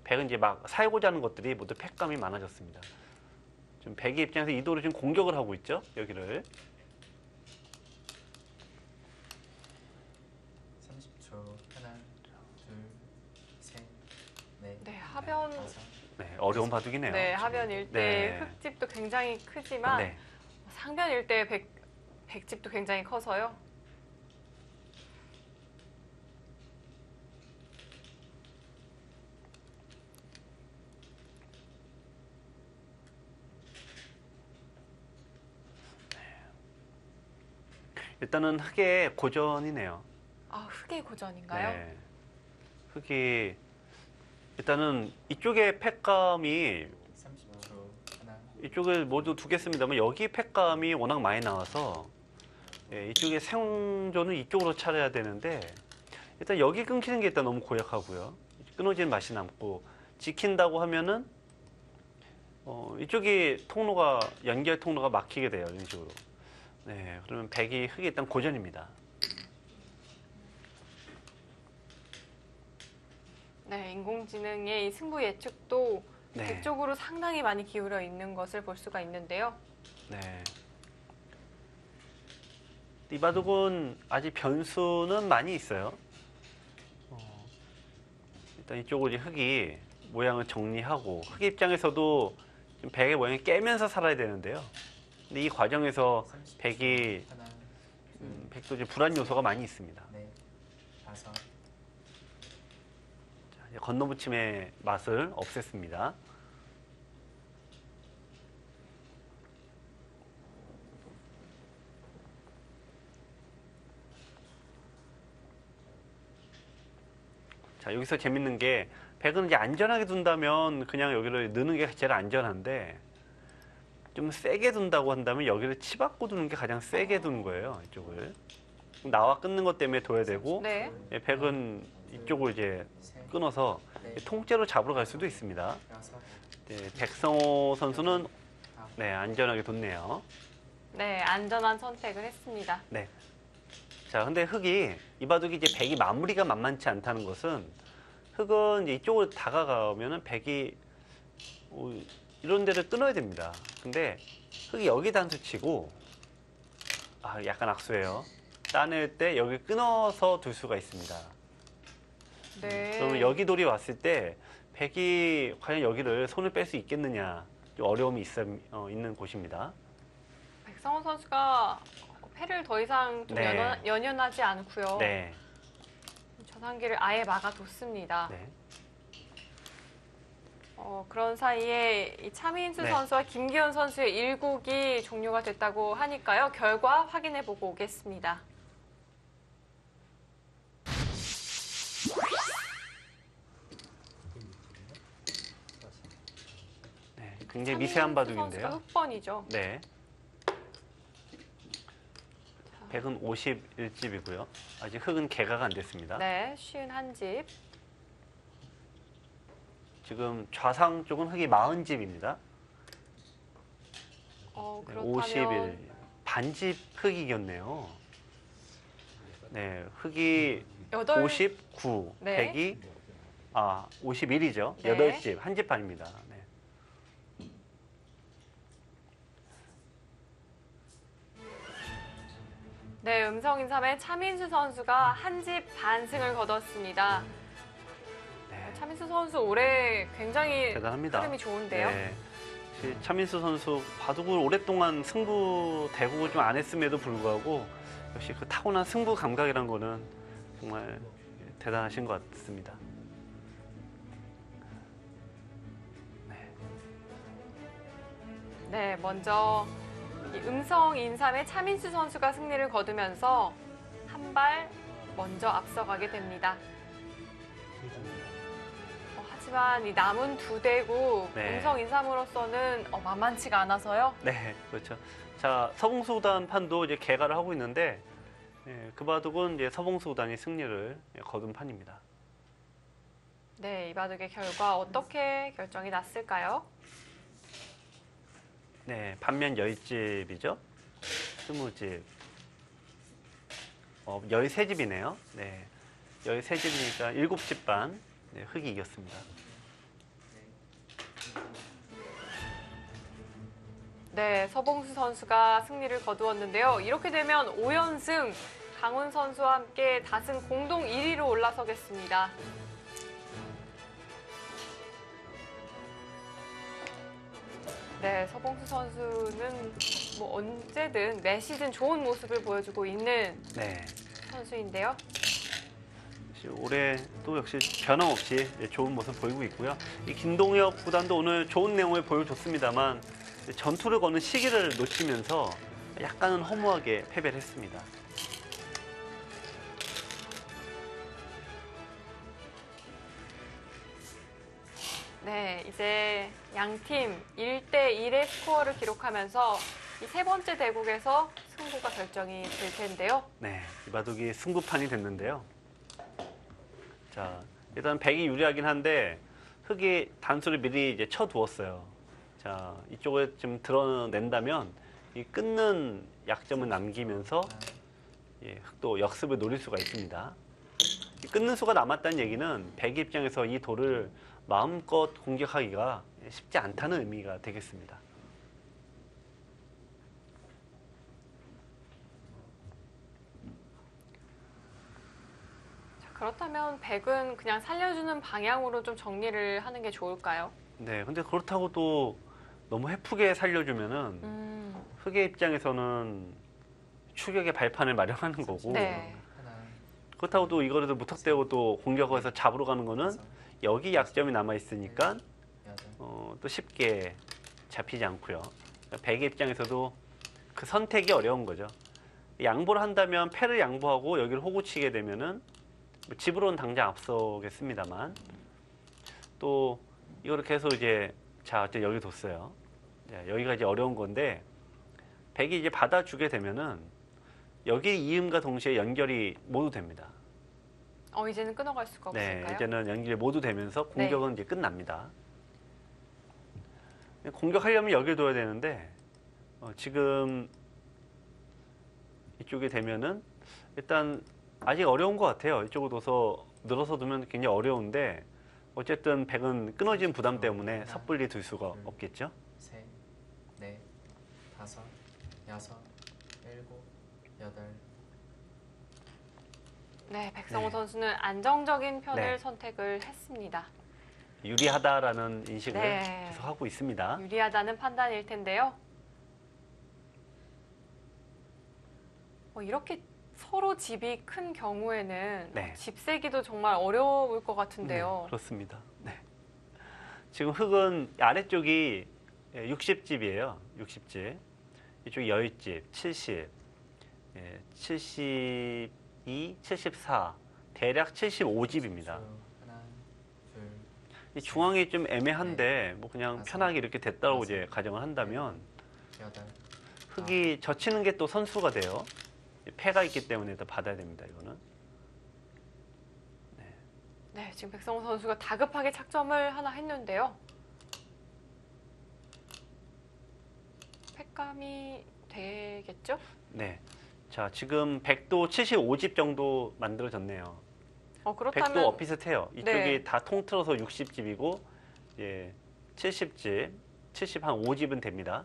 백은 이제 막 살고자 하는 것들이 모두 팩감이 많아졌습니다. 좀 백의 입장에서 이도로 지금 공격을 하고 있죠, 여기를. 30초. 하나, 둘, 셋, 넷, 네, 하변 다섯. 네, 어려운 바둑이네요. 네, 하변 일대 네. 흑집도 굉장히 크지만 네. 상변 일대 백집도 굉장히 커서요. 일단은 흑의 고전이네요. 아, 흑의 고전인가요? 네. 흑이 일단은 이쪽의 팩감이 30초. 하나, 이쪽을 모두 두겠습니다만 여기 팩감이 워낙 많이 나와서 이쪽에 생존은 이쪽으로 차려야 되는데 일단 여기 끊기는 게 일단 너무 고약하고요. 끊어지는 맛이 남고 지킨다고 하면은 이쪽이 연결 통로가 막히게 돼요. 이런 식으로. 네, 그러면 백이 흑이 일단 고전입니다. 네, 인공지능의 이 승부 예측도 네. 백 쪽으로 상당히 많이 기울어 있는 것을 볼 수가 있는데요. 네. 이 바둑은 아직 변수는 많이 있어요. 일단 이쪽으로 이제 흑이 모양을 정리하고 흑 입장에서도 지금 백의 모양이 깨면서 살아야 되는데요. 근데 이 과정에서 30초. 백이 하나, 백도 이제 불안 요소가 많이 있습니다. 넷, 다섯. 자, 이제 건너붙임의 맛을 없앴습니다. 자, 여기서 재밌는 게 백은 이제 안전하게 둔다면 그냥 여기를 넣는 게 제일 안전한데 좀 세게 둔다고 한다면 여기를 치받고 두는 게 가장 세게 두는 거예요. 이쪽을. 나와 끊는 것 때문에 둬야 되고 네. 백은 이쪽을 이제 셋, 끊어서 넷, 통째로 잡으러 갈 수도 있습니다. 여섯, 백성호 선수는 아홉. 안전하게 뒀네요. 네, 안전한 선택을 했습니다. 자, 근데 흑이 이 바둑이 이제 백이 마무리가 만만치 않다는 것은 흑은 이제 이쪽으로 다가가면은 백이 이런 데를 끊어야 됩니다. 근데 흑이 여기 단수 치고 약간 악수예요. 따낼 때 여기 끊어서 둘 수가 있습니다. 네. 그러면 여기 돌이 왔을 때 백이 과연 여기를 손을 뺄 수 있겠느냐 좀 어려움이 있는 곳입니다. 백성호 선수가 패를 더 이상 좀 네. 연연하지 않고요. 네. 전환기를 아예 막아뒀습니다. 네. 그런 사이에 이 차민수 네. 선수와 김기현 선수의 1국이 종료가 됐다고 하니까요. 결과 확인해보고 오겠습니다. 굉장히 미세한 차민수 선수가 바둑인데요. 흑번이죠. 네. 100은 51집이고요. 아직 흑은 개가가 안 됐습니다. 네, 51집. 지금 좌상 쪽은 흑이 40집입니다. 그렇다면 51. 반집 흑이 이겼네요. 네, 흑이 59, 네. 100이 51이죠. 네. 8집, 한 집 반입니다. 네. 네, 음성인삼의 차민수 선수가 한 집 반승을 거뒀습니다. 네. 차민수 선수 올해 굉장히 대단합니다. 흐름이 좋은데요. 네. 차민수 선수 바둑을 오랫동안 승부 대국을 좀 안 했음에도 불구하고 역시 그 타고난 승부 감각이란 거는 정말 대단하신 것 같습니다. 네, 먼저 이 음성인삼의 차민수 선수가 승리를 거두면서 한 발 먼저 앞서가게 됩니다. 하지만 이 남은 두 대국 네. 음성인삼으로서는 만만치가 않아서요. 네, 그렇죠. 자, 서봉수구단 판도 이제 개가를 하고 있는데 그 바둑은 이제 서봉수구단이 승리를 거둔 판입니다. 네, 이 바둑의 결과 어떻게 결정이 났을까요? 네, 반면 10집이죠. 20집. 13집이네요. 네. 13집이니까 7집 반 흑이 이겼습니다. 네, 서봉수 선수가 승리를 거두었는데요. 이렇게 되면 5연승 강훈 선수와 함께 다승 공동 1위로 올라서겠습니다. 네, 서봉수 선수는 뭐 언제든 매 시즌 좋은 모습을 보여주고 있는 네. 선수인데요. 올해 또 역시 변함없이 좋은 모습 보이고 있고요. 이 김동혁 구단도 오늘 좋은 내용을 보여줬습니다만 전투를 거는 시기를 놓치면서 약간은 허무하게 패배를 했습니다. 네, 이제 양팀 1대1의 스코어를 기록하면서 이 세 번째 대국에서 승부가 결정이 될 텐데요. 네, 이 바둑이 승부판이 됐는데요. 자, 일단 백이 유리하긴 한데 흑이 단수를 미리 이제 쳐두었어요. 자, 이쪽을 좀 드러낸다면 이 끊는 약점을 남기면서 흑도 역습을 노릴 수가 있습니다. 이 끊는 수가 남았다는 얘기는 백 입장에서 이 돌을 마음껏 공격하기가 쉽지 않다는 의미가 되겠습니다. 그렇다면 백은 그냥 살려주는 방향으로 좀 정리를 하는 게 좋을까요? 네, 근데 그렇다고 또 너무 해프게 살려주면은 흑의 입장에서는 추격의 발판을 마련하는 거고 네. 그렇다고 또 이거라도 무턱대고 또 공격을 해서 잡으러 가는 거는 여기 약점이 남아 있으니까 또 쉽게 잡히지 않고요. 백의 입장에서도 그 선택이 어려운 거죠. 양보를 한다면 패를 양보하고 여기를 호구치게 되면은 집으로는 당장 앞서겠습니다만 또 이거를 계속 이제 여기 뒀어요. 여기가 이제 어려운 건데 백이 이제 받아주게 되면은 여기 이음과 동시에 연결이 모두 됩니다. 이제는 끊어갈 수가 네, 없을까요? 이제는 연결이 모두 되면서 공격은 이제 끝납니다. 공격하려면 여기 둬야 되는데 지금 이쪽에 되면은 일단 아직 어려운 것 같아요. 이쪽으로 둬서 늘어서 두면 굉장히 어려운데 어쨌든 백은 끊어진 부담 때문에 섣불리 둘 수가 없겠죠. 셋, 넷, 다섯, 여섯, 일곱, 여덟. 네, 백성호 네. 선수는 안정적인 편을 네. 선택을 했습니다. 유리하다라는 인식을 네. 계속 하고 있습니다. 유리하다는 판단일 텐데요. 이렇게 서로 집이 큰 경우에는 네. 집 세기도 정말 어려울 것 같은데요. 네, 그렇습니다. 네. 지금 흑은 아래쪽이 60집이에요. 60집. 이쪽이 10집, 70, 72, 74, 대략 75집입니다. 하나, 둘, 이 중앙이 좀 애매한데 뭐 그냥 다섯, 편하게 이렇게 됐다고 여섯, 이제 가정을 한다면 여덟, 흙이 젖히는 게 또 선수가 돼요. 패가 있기 때문에 더 받아야 됩니다. 이거는. 네, 지금 백성호 선수가 다급하게 착점을 하나 했는데요. 팩감이 되겠죠? 네. 자, 지금 100도 75집 정도 만들어졌네요. 100도 그렇다면 비슷해요. 이쪽이 네. 다 통틀어서 60집이고 예, 70집, 75집은 됩니다.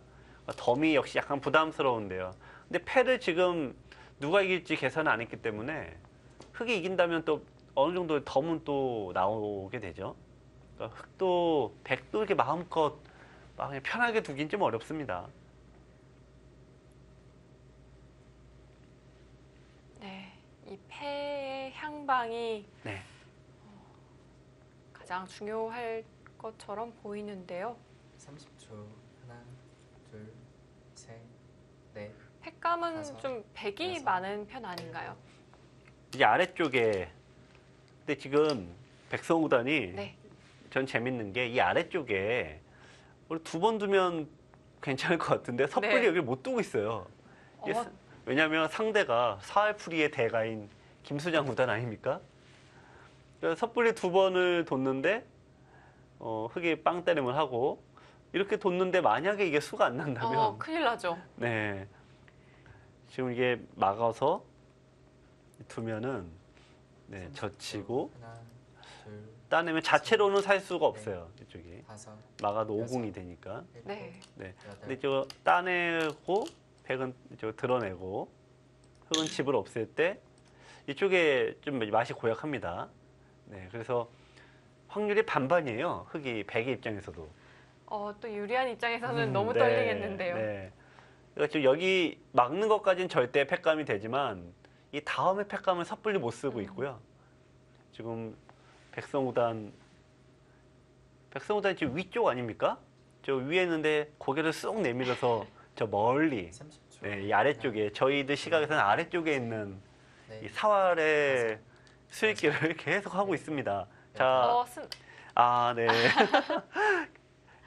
덤이 역시 약간 부담스러운데요. 근데 패를 지금 누가 이길지 계산을 안 했기 때문에 흙이 이긴다면 또 어느 정도 덤은 또 나오게 되죠. 그러니까 흙도 100도 이렇게 마음껏 막 그냥 편하게 두긴 좀 어렵습니다. 네, 이 패의 향방이 네. 가장 중요할 것처럼 보이는데요. 30초. 하나, 둘, 셋, 넷, 팩감은 다섯, 좀 백이 여섯, 많은 편 아닌가요? 이제 아래쪽에 근데 지금 백성구단이 네. 전 재밌는 게 이 아래쪽에 우리 두 번 두면 괜찮을 것 같은데 섣불리 네. 여기 못 두고 있어요. 이게 어, 왜냐하면 상대가 사활풀이의 대가인 김수장 구단 아닙니까? 그래서 섣불리 두 번을 뒀는데 흙이 빵 때림을 하고 이렇게 뒀는데 만약에 이게 수가 안 난다면 큰일 나죠. 네 지금 이게 막아서 두면은 네 30초. 젖히고 하나, 둘, 따내면 자체로는 살 수가 없어요. 이쪽이 다섯, 막아도 여섯, 50이 되니까. 일곱, 네. 네. 여덟, 근데 저 따내고 백은 이쪽 드러내고 흙은 집을 없앨 때 이쪽에 좀 맛이 고약합니다. 네, 그래서 확률이 반반이에요. 흙이 백의 입장에서도. 또 유리한 입장에서는 너무 네, 떨리겠는데요. 네. 그러니까 지금 여기 막는 것까지는 절대 팩감이 되지만 이 다음에 팩감을 섣불리 못 쓰고 있고요. 지금 백성우단 지금 위쪽 아닙니까? 저 위에 있는데 고개를 쑥 내밀어서 저 멀리 30초. 네, 이 아래쪽에 저희들 시각에서는 아래쪽에 있는 네, 이 사활의 수익기를 계속 하고 있습니다. 자, 네.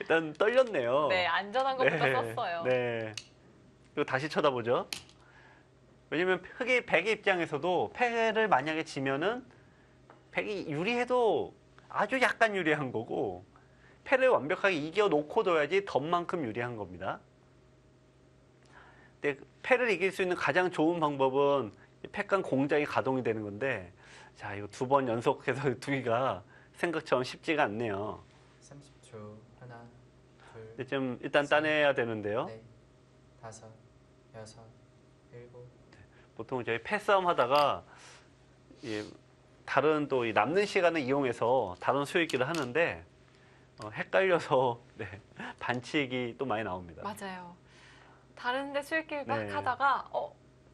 일단 떨렸네요. 네, 안전한 것부터 썼어요. 네. 그리고 다시 쳐다보죠. 왜냐면 흑이 백의 입장에서도 패를 만약에 지면은 백이 유리해도 아주 약간 유리한 거고 패를 완벽하게 이겨놓고 둬야지 덤만큼 유리한 겁니다. 근데 패를 이길 수 있는 가장 좋은 방법은 패간 공장이 가동이 되는 건데 자 이거 두 번 연속해서 두기가 생각처럼 쉽지가 않네요. 30초. 하나, 둘, 근데 좀 일단 따내야 되는데요. 넷, 다섯, 여섯, 일곱, 보통 저희 패싸움 하다가 다른 또 이 남는 시간을 이용해서 다른 수익기를 하는데 헷갈려서 네, 반칙이 또 많이 나옵니다. 맞아요. 다른데 수익길 막 네. 하다가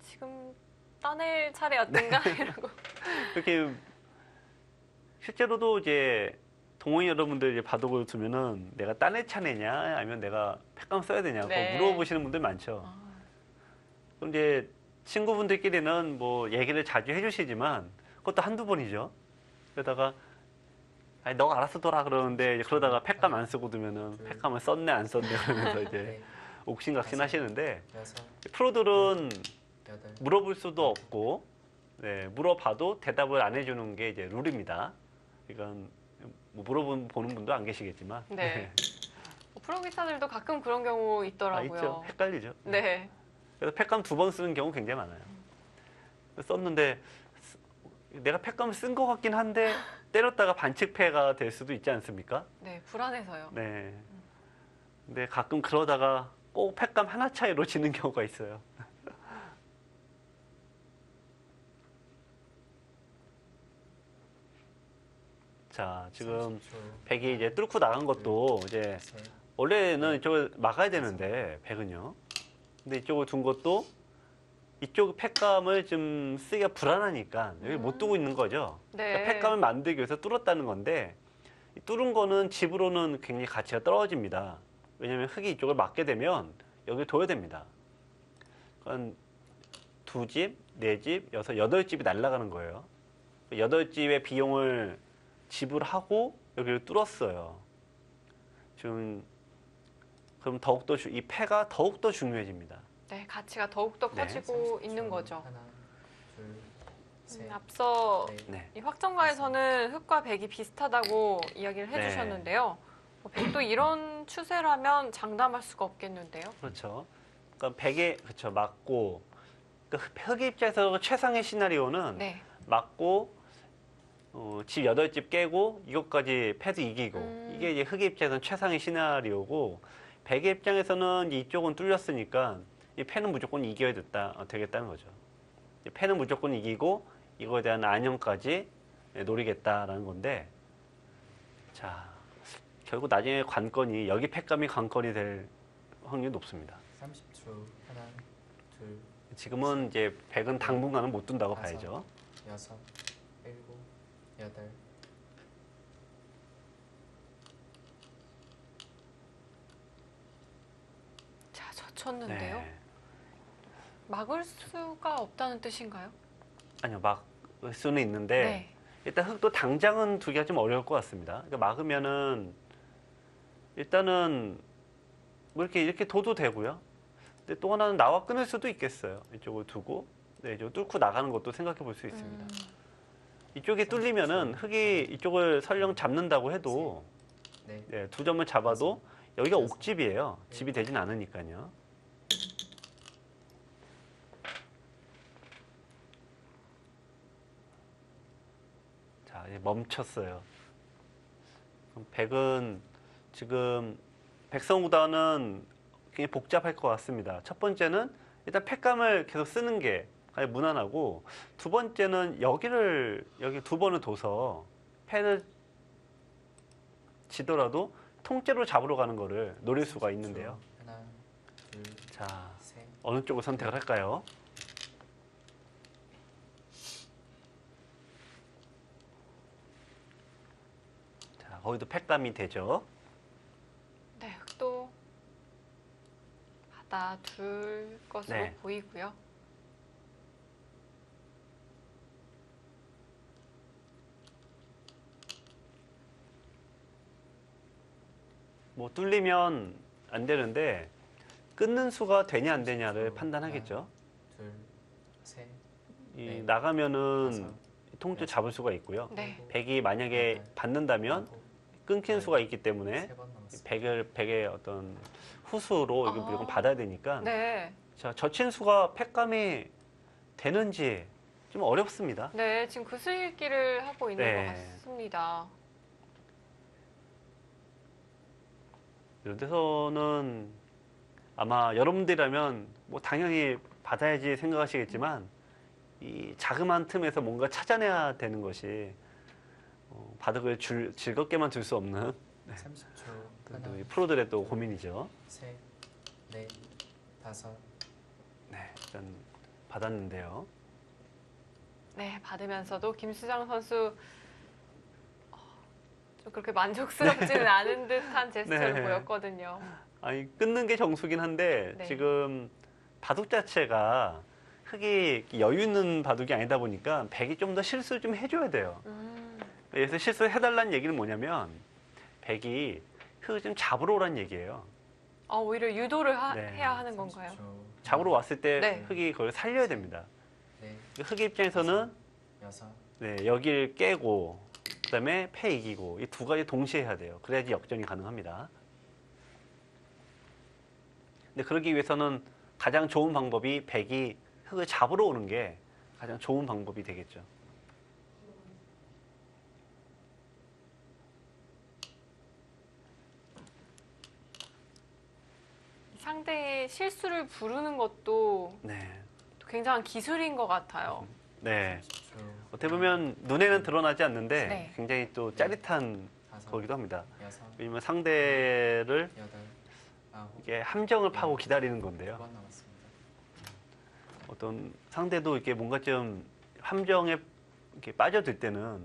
지금 따낼 차례였던가 이러고. 그렇게 실제로도 이제 동호인 여러분들 이제 바둑을 두면은 내가 따내 차내냐 아니면 내가 팩감 써야 되냐 네. 그거 물어보시는 분들 많죠. 그럼 이제 친구분들끼리는 뭐 얘기를 자주 해주시지만 그것도 한두 번이죠. 그러다가 아니 너가 알아서 둬라 그러는데 이제 그러다가 팩감 안 쓰고 두면은 팩감을 썼네 안 썼네 그러면서 이제 넷, 옥신각신 하시는데 여섯, 프로들은 여덟, 물어볼 수도 없고 네, 물어봐도 대답을 안 해주는 게 이제 룰입니다. 이건 뭐 물어보는 분도 안 계시겠지만 네. 프로 기사들도 가끔 그런 경우 있더라고요. 있죠. 헷갈리죠. 네. 그래서 팩감 두 번 쓰는 경우 굉장히 많아요. 썼는데 내가 팩감을 쓴 것 같긴 한데 때렸다가 반칙패가 될 수도 있지 않습니까? 네, 불안해서요. 네. 근데 가끔 그러다가 꼭 팩감 하나 차이로 지는 경우가 있어요. 자, 지금 30초. 백이 이제 뚫고 나간 것도 이제 셋, 원래는 이쪽을 막아야 되는데 백은요. 근데 이쪽을 둔 것도 이쪽 팩감을 좀 쓰기가 불안하니까 여기 못 두고 있는 거죠. 네. 그러니까 팩감을 만들기 위해서 뚫었다는 건데 이 뚫은 거는 집으로는 굉장히 가치가 떨어집니다. 왜냐하면 흙이 이쪽을 막게 되면 여기 둬야 됩니다. 그건 두 집, 네 집, 여섯, 여덟 집이 날아가는 거예요. 여덟 집의 비용을 지불하고 여기를 뚫었어요. 지금 그럼 더욱더 이 패가 더욱더 중요해집니다. 네, 가치가 더욱더 네. 커지고 30초. 있는 거죠. 하나, 둘, 셋, 앞서 넷, 네. 이 확정가에서는 흑과 백이 비슷하다고 이야기를 네. 해주셨는데요. 백도 이런 추세라면 장담할 수가 없겠는데요. 그렇죠. 그러니까 백에 그렇죠. 맞고 그러니까 흑의 입장에서 최상의 시나리오는 네. 맞고 집 8집 깨고 이것까지 패도 이기고 이게 이제 흑의 입장에서는 최상의 시나리오고 백의 입장에서는 이쪽은 뚫렸으니까 이 패는 무조건 이겨야 되겠다는 거죠. 이 패는 무조건 이기고 이거에 대한 안정까지 노리겠다라는 건데 자 결국 나중에 관건이 여기 패감이 관건이 될 확률이 높습니다. 30초. 하나, 둘, 지금은 이제 백은 당분간은 못 둔다고 다섯. 봐야죠. 여섯, 일곱, 여덟, 자, 젖혔는데요. 네. 막을 수가 없다는 뜻인가요? 아니요, 막을 수는 있는데 네. 일단 흑도 당장은 두기가 좀 어려울 것 같습니다. 그러니까 막으면은 일단은 뭐 이렇게 둬도 되고요. 근데 또 하나는 나와 끊을 수도 있겠어요. 이쪽을 두고 네, 이쪽 뚫고 나가는 것도 생각해 볼 수 있습니다. 이쪽이 뚫리면은 흑이 이쪽을 설령 잡는다고 해도 넷, 네, 두 점을 잡아도 여기가 옥집이에요. 집이 되진 않으니까요. 자, 이제 멈췄어요. 그럼 백은 지금 백성구단은 굉장히 복잡할 것 같습니다. 첫 번째는 일단 패감을 계속 쓰는 게 가장 무난하고 두 번째는 여기 두 번을 둬서 패를 지더라도 통째로 잡으러 가는 거를 노릴 수가 있는데요. 하나, 둘, 자, 셋, 어느 쪽을 선택을 할까요? 자, 거기도 패감이 되죠. 네, 흑도 받아둘 것으로 네. 보이고요. 뭐 뚫리면 안 되는데 끊는 수가 되냐 안 되냐를 판단하겠죠. 둘, 셋, 이 네. 나가면은 다섯, 통째 여섯, 잡을 수가 있고요. 네. 백이 만약에 받는다면 일곱, 끊기는 수가 있기 때문에 세번 남았습니다. 백의 어떤 후수로 이거 아. 무조건 받아야 되니까 네. 자, 젖힌 수가 패감이 되는지 좀 어렵습니다. 네, 지금 그 수익기를 하고 있는 네. 것 같습니다. 이런 데서는 아마 여러분들이라면 뭐 당연히 받아야지 생각하시겠지만 이 자그마한 틈에서 뭔가 찾아내야 되는 것이 바둑을 즐겁게만 둘 수 없는 30초. 또 하나, 이 프로들의 또 고민이죠. 셋, 넷, 다섯, 네, 일단 받았는데요. 네, 받으면서도 김수장 선수 좀 그렇게 만족스럽지는 않은 듯한 제스처를 네. 보였거든요. 아니 끊는 게 정수긴 한데 네. 지금 바둑 자체가 흑이 여유 있는 바둑이 아니다 보니까 백이 좀 더 실수 좀 해줘야 돼요. 그래서 실수해달라는 얘기는 뭐냐면 백이 흑을 좀 잡으러 오라는 얘기예요. 오히려 유도를 네. 해야 하는 건가요? 30초. 잡으러 왔을 때 네. 흑이 그걸 살려야 됩니다. 넷, 흑의 입장에서는 여섯, 네, 여길 깨고 그다음에 패 이기고 이 두 가지 동시에 해야 돼요. 그래야지 역전이 가능합니다. 근데 그러기 위해서는 가장 좋은 방법이 백이 흑을 잡으러 오는 게 가장 좋은 방법이 되겠죠. 상대의 실수를 부르는 것도 네. 굉장한 기술인 것 같아요. 네. 30초. 어떻게 보면 눈에는 드러나지 않는데 네. 굉장히 또 짜릿한 다섯, 거기도 합니다. 여섯, 왜냐면 상대를 여덟, 아홉, 이게 함정을 파고 기다리는 두 건데요. 번 남았습니다. 어떤 상대도 이렇게 뭔가 좀 함정에 이렇게 빠져들 때는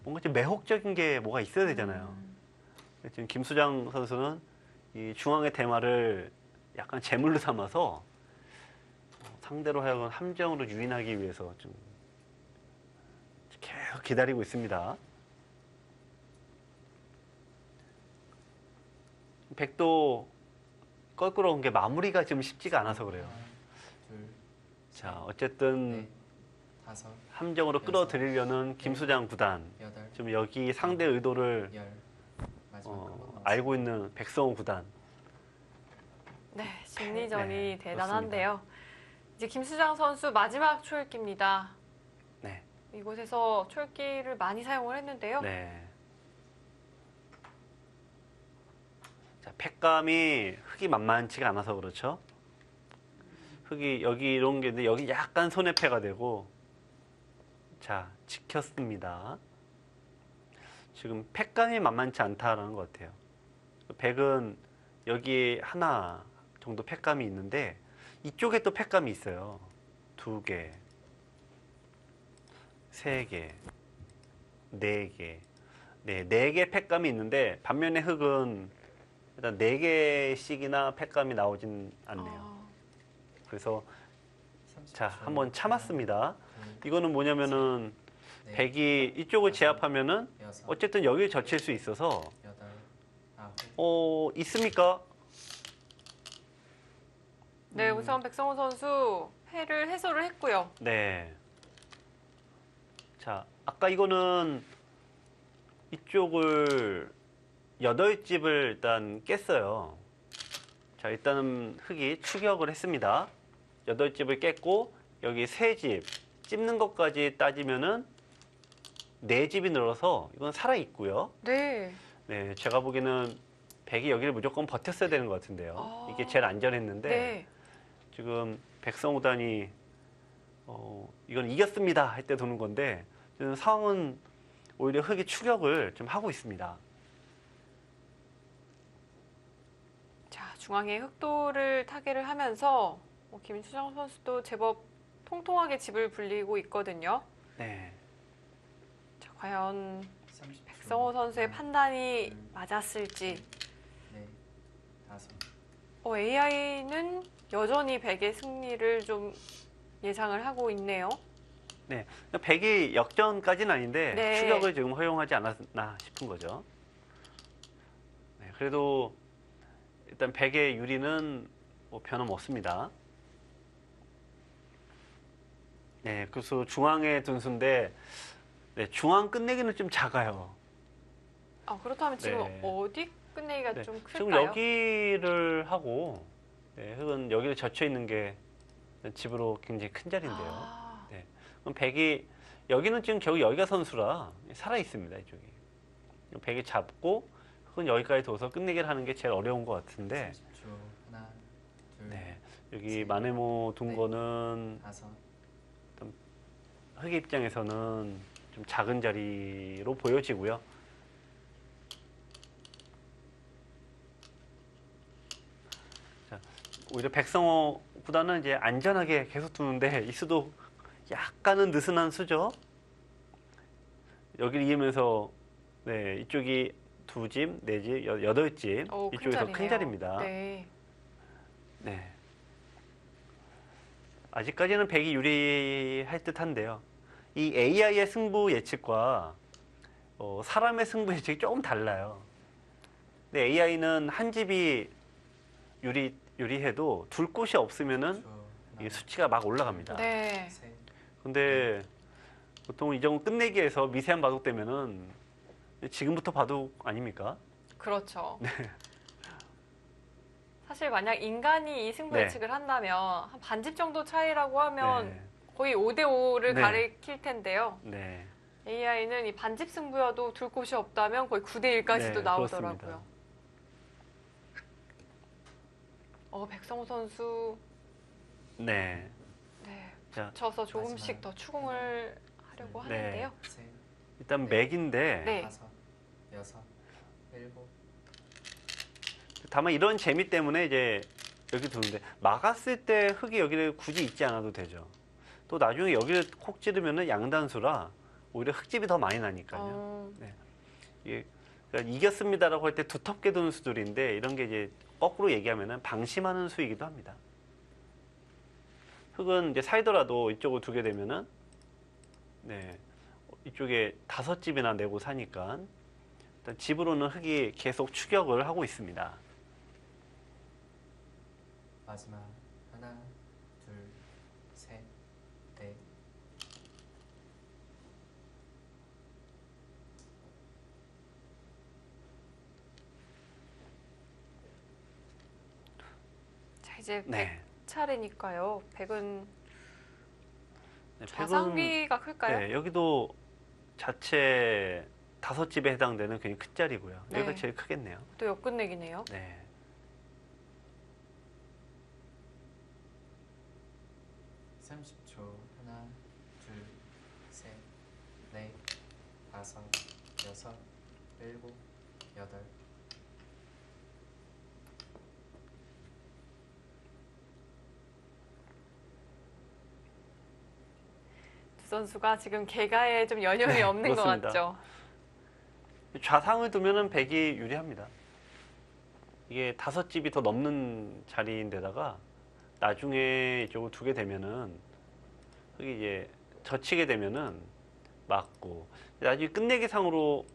뭔가 좀 매혹적인 게 뭐가 있어야 되잖아요. 지금 김수장 선수는 이 중앙의 대마를 약간 제물로 삼아서 상대로 하여금 함정으로 유인하기 위해서 좀 계속 기다리고 있습니다. 백도 껄끄러운 게 마무리가 좀 쉽지가 않아서 그래요. 하나, 둘, 자, 어쨌든 넷, 다섯, 함정으로 끌어들이려는 김수장 구단, 여덟, 좀 여기 상대 의도를 열. 마지막 한번 넣어서. 알고 있는 백성호 구단. 네, 심리전이 네, 대단한데요. 이제 김수장 선수 마지막 초읽기입니다. 네, 이곳에서 초읽기를 많이 사용을 했는데요. 네. 자, 팩감이 흙이 만만치가 않아서 그렇죠. 흙이 여기 이런 게 있는데 여기 약간 손해패가 되고, 자, 지켰습니다. 지금 팩감이 만만치 않다라는 것 같아요. 백은 여기 하나 정도 팩감이 있는데 이쪽에 또 팩감이 있어요. 2개, 3개, 4개. 네, 4개 팩감이 있는데 반면에 흙은 일단 4개씩이나 팩감이 나오진 않네요. 어, 그래서 30초. 자, 한번 참았습니다. 둘, 이거는 뭐냐면은 넷, 백이 이쪽을 제압하면은 여섯, 어쨌든 여기를 젖힐 수 있어서 여덟, 아홉. 있습니까? 네, 우선 백성호 선수 패를 해소를 했고요. 네. 자, 아까 이거는 이쪽을 8집을 일단 깼어요. 자, 일단은 흙이 추격을 했습니다. 8집을 깼고 여기 3집 찝는 것까지 따지면은 4집이 늘어서 이건 살아 있고요. 네. 네, 제가 보기에는 백이 여기를 무조건 버텼어야 되는 것 같은데요. 아. 이게 제일 안전했는데 네. 지금 백성호단이 이건 이겼습니다 할 때 도는 건데 지금 상황은 오히려 흙이 추격을 좀 하고 있습니다. 자, 중앙에 흑도를 타개를 하면서 김수장 선수도 제법 통통하게 집을 불리고 있거든요. 네, 자, 과연 30초. 백성호 선수의 하나, 판단이 맞았을지. 넷, 다섯. AI는 여전히 백의 승리를 좀 예상을 하고 있네요. 네, 백이 역전까지는 아닌데 네. 추격을 지금 허용하지 않았나 싶은 거죠. 네, 그래도 일단 백의 유리는 뭐 변함없습니다. 네, 그래서 중앙에 둔수인데 네, 중앙 끝내기는 좀 작아요. 아, 그렇다면 지금 네. 어디 끝내기가 네, 좀 지금 클까요? 여기를 하고 네, 흙은 여기를 젖혀 있는 게 집으로 굉장히 큰 자리인데요. 아, 그럼 백이 여기는 지금 겨우 여기가 선수라 살아 있습니다. 이쪽이 백이 잡고 흙은 여기까지 둬서 끝내기를 하는 게 제일 어려운 것 같은데 30초. 하나, 둘, 네, 여기 마네모 둔 네. 거는 다섯. 흙의 입장에서는 좀 작은 자리로 보여지고요. 자, 오히려 백성호 구단은 이제 안전하게 계속 두는데 이 수도 약간은 느슨한 수죠. 여기를 이으면서 네, 이쪽이 2집, 4집, 8집 오, 큰 이쪽에서 큰 자리네요. 자리입니다. 네. 네. 아직까지는 백이 유리할 듯한데요. 이 AI의 승부 예측과 사람의 승부 예측이 조금 달라요. 근데 AI는 한 집이 유리해도 둘 곳이 없으면은 이게 수치가 막 올라갑니다. 네. 셋. 근데 보통 이 정도 끝내기에서 미세한 바둑 되면은 지금부터 바둑 아닙니까? 그렇죠. 사실 만약 인간이 이 승부 네. 예측을 한다면 한 반집 정도 차이라고 하면 네. 거의 5대5를 네. 가리킬 텐데요. 네. AI는 이 반집 승부여도 둘 곳이 없다면 거의 9대1까지도 네, 나오더라고요. 그렇습니다. 백성호 선수 네. 네, 자, 쳐서 조금씩 마지막. 더 추궁을 하려고 네. 하는데요. 셋. 일단 네. 맥인데 네. 다섯. 여섯. 일곱. 다만 이런 재미 때문에 이제 여기 두는데 막았을 때 흙이 여기를 굳이 있지 않아도 되죠. 또 나중에 여기를 콕 찌르면은 양단수라 오히려 흙집이 더 많이 나니까요. 어, 이게 그러니까 이겼습니다라고 할 때 두텁게 두는 수들인데 이런 게 이제 거꾸로 얘기하면은 방심하는 수이기도 합니다. 흙은 이제 사이더라도 이쪽을 두게 되면은 네, 이쪽에 5집이나 내고 사니까 일단 집으로는 흙이 계속 추격을 하고 있습니다. 마지막 하나, 둘, 셋, 넷. 자, 이제 백 네. 차례니까요. 백은 네, 좌상비가 클까요? 네, 여기도 자체 5집에 해당되는 굉장히 큰 자리고요. 네. 여기가 제일 크겠네요. 또 역끝내기네요. 네. 30초. 하나, 둘, 셋, 넷, 다섯, 여섯, 일곱, 여덟. 두 선수가 지금 개가에 좀 여념이 네, 없는 것 그렇습니다. 같죠. 좌상을 두면은 백이 유리합니다. 이게 5집이 더 넘는 자리인데다가 나중에 이쪽을 두게 되면은 흙이 이제 젖히게 되면은 맞고 나중에 끝내기 상으로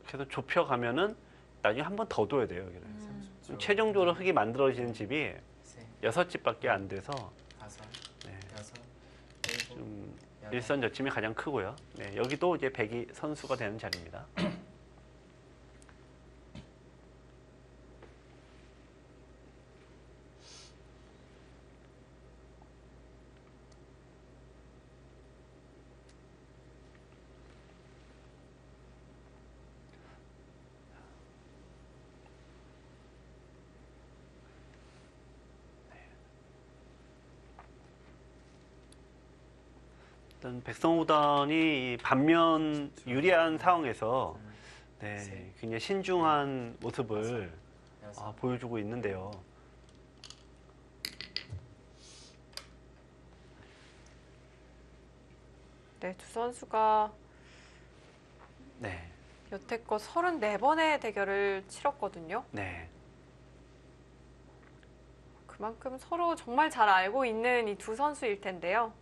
계속 좁혀가면은 나중에 한 번 더 둬야 돼요. 여기를. 30초. 최종적으로 흙이 만들어지는 집이 셋, 6집밖에 안 돼서 다섯, 네, 여섯, 일곱, 좀 여덟. 일선저침이 가장 크고요. 네, 여기도 이제 백이 선수가 되는 자리입니다. 일단 백성구단이 반면 유리한 상황에서 네, 굉장히 신중한 모습을 여섯, 보여주고 있는데요. 네, 두 선수가 네, 여태껏 34번의 대결을 치렀거든요. 네, 그만큼 서로 정말 잘 알고 있는 이 두 선수일 텐데요.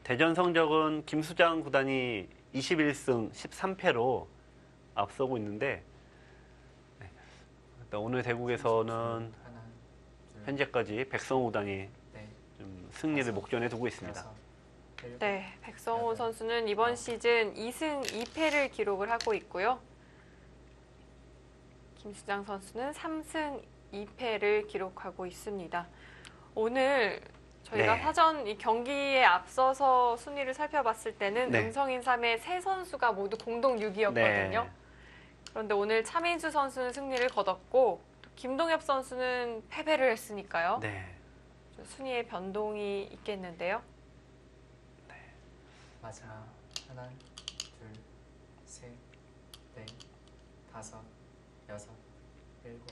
대전 성적은 김수장 구단이 21승 13패로 앞서고 있는데 네, 일단 오늘 대국에서는 하나, 둘, 현재까지 백성호 구단이 넷, 좀 승리를 목전에 두고 있습니다. 여섯, 일곱, 네, 백성호 여덟, 선수는 이번 아홉. 시즌 2승 2패를 기록을 하고 있고요. 김수장 선수는 3승 2패를 기록하고 있습니다. 오늘 저희가 네. 사전 이 경기에 앞서서 순위를 살펴봤을 때는 네. 음성인삼의 세 선수가 모두 공동 6위였거든요. 네. 그런데 오늘 차민수 선수는 승리를 거뒀고 또 김동엽 선수는 패배를 했으니까요. 네. 좀 순위의 변동이 있겠는데요. 마지막 하나, 둘, 셋, 넷, 다섯, 여섯, 일곱.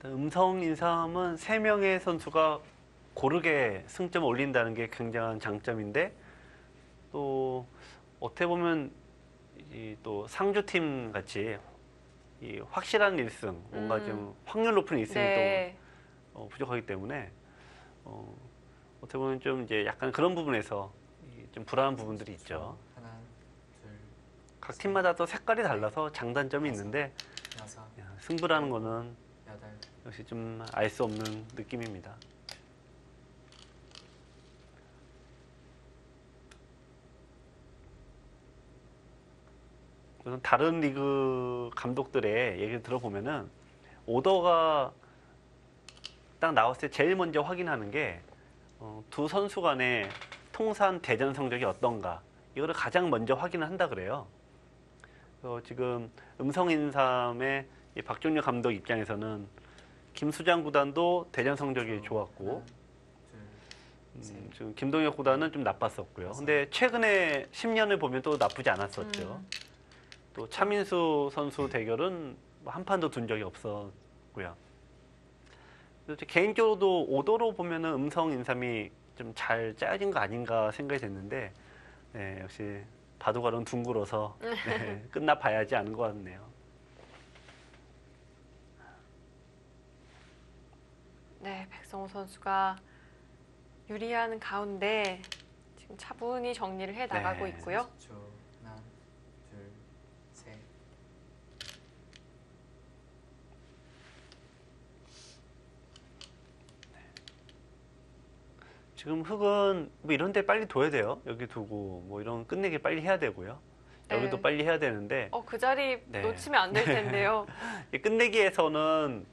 음성 인삼은 3명의 선수가 고르게 승점을 올린다는 게 굉장한 장점인데 또 어떻게 보면 또 상주팀 같이 이 확실한 1승, 뭔가 좀 확률 높은 1승이 네. 또 부족하기 때문에 어떻게 보면 좀 이제 약간 그런 부분에서 좀 불안한 부분들이 있죠. 하나, 둘, 각 팀마다 또 색깔이 달라서 장단점이 있는데 여섯, 승부라는 거는 여덟, 역시 좀 알 수 없는 느낌입니다. 우선 다른 리그 감독들의 얘기를 들어보면은 오더가 딱 나왔을 때 제일 먼저 확인하는 게 두 선수 간의 통산 대전 성적이 어떤가 이거를 가장 먼저 확인을 한다 그래요. 지금 음성인삼의 이 박종렬 감독 입장에서는 김수장 구단도 대전 성적이 좋았고 하나, 둘, 지금 김동혁 구단은 좀 나빴었고요. 근데 최근에 10년을 보면 또 나쁘지 않았었죠. 또 차민수 선수 대결은 뭐한 판도 둔 적이 없었고요. 그래서 개인적으로도 오더로 보면은 음성 인삼이 좀 잘 짜여진 거 아닌가 생각이 됐는데 네, 역시 바둑알은 둥글어서 네, 끝나 봐야지 않은 것 같네요. 네, 백성호 선수가 유리한 가운데 지금 차분히 정리를 해 나가고 네. 있고요. 30초. 지금 흙은 뭐 이런 데 빨리 둬야 돼요. 여기 두고 뭐 이런 끝내기 빨리 해야 되고요. 여기도 네. 빨리 해야 되는데 그 자리 네. 놓치면 안 될 텐데요. 이 끝내기에서는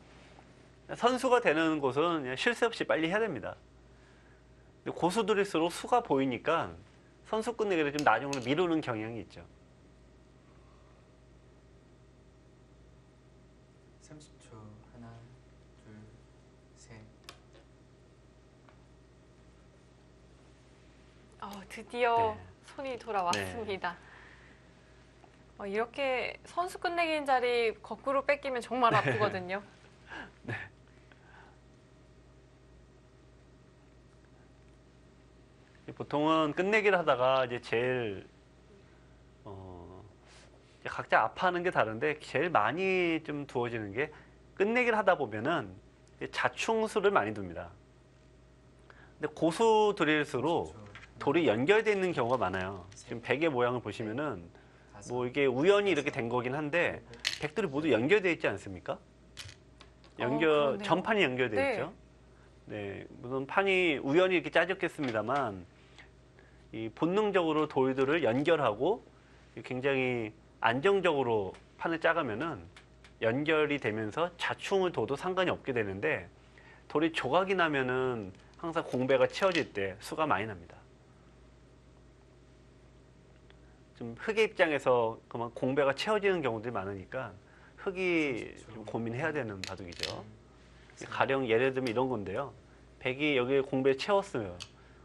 선수가 되는 곳은 그냥 쉴 새 없이 빨리 해야 됩니다. 근데 고수들일수록 수가 보이니까 선수 끝내기를 좀 나중으로 미루는 경향이 있죠. 30초. 하나, 둘, 셋. 드디어 네. 손이 돌아왔습니다. 이렇게 선수 끝내기인 자리 거꾸로 뺏기면 정말 아프거든요. 보통은 끝내기를 하다가 이제 제일 이제 각자 아파하는 게 다른데 제일 많이 좀 두어지는 게 끝내기를 하다 보면은 이제 자충수를 많이 둡니다. 근데 고수들일수록 30초. 돌이 연결되어 있는 경우가 많아요. 지금 백의 모양을 보시면은 다섯, 뭐 이게 우연히 이렇게 된 거긴 한데 일곱, 백들이 모두 연결되어 있지 않습니까? 그러네요. 전판이 연결되어 네. 있죠. 네, 물론 판이 우연히 이렇게 짜졌겠습니다만 이 본능적으로 돌들을 연결하고 굉장히 안정적으로 판을 짜가면은 연결이 되면서 자충을 둬도 상관이 없게 되는데 돌이 조각이 나면은 항상 공배가 채워질 때 수가 많이 납니다. 좀 흙의 입장에서 그만 공배가 채워지는 경우들이 많으니까 흙이 좀 고민해야 되는 바둑이죠. 둘, 가령 예를 들면 이런 건데요. 백이 여기 공배를 채웠어요.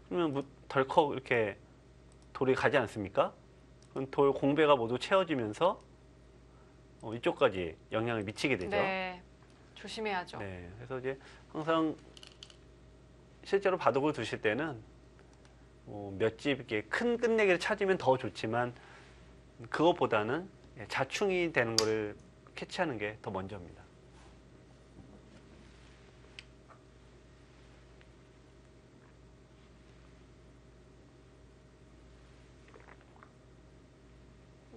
그러면 덜컥 이렇게 돌이 가지 않습니까? 그럼 돌 공배가 모두 채워지면서 이쪽까지 영향을 미치게 되죠. 네, 조심해야죠. 네, 그래서 이제 항상 실제로 바둑을 두실 때는 몇 집 이렇게 큰 끝내기를 찾으면 더 좋지만 그것보다는 자충이 되는 거를 캐치하는 게 더 먼저입니다.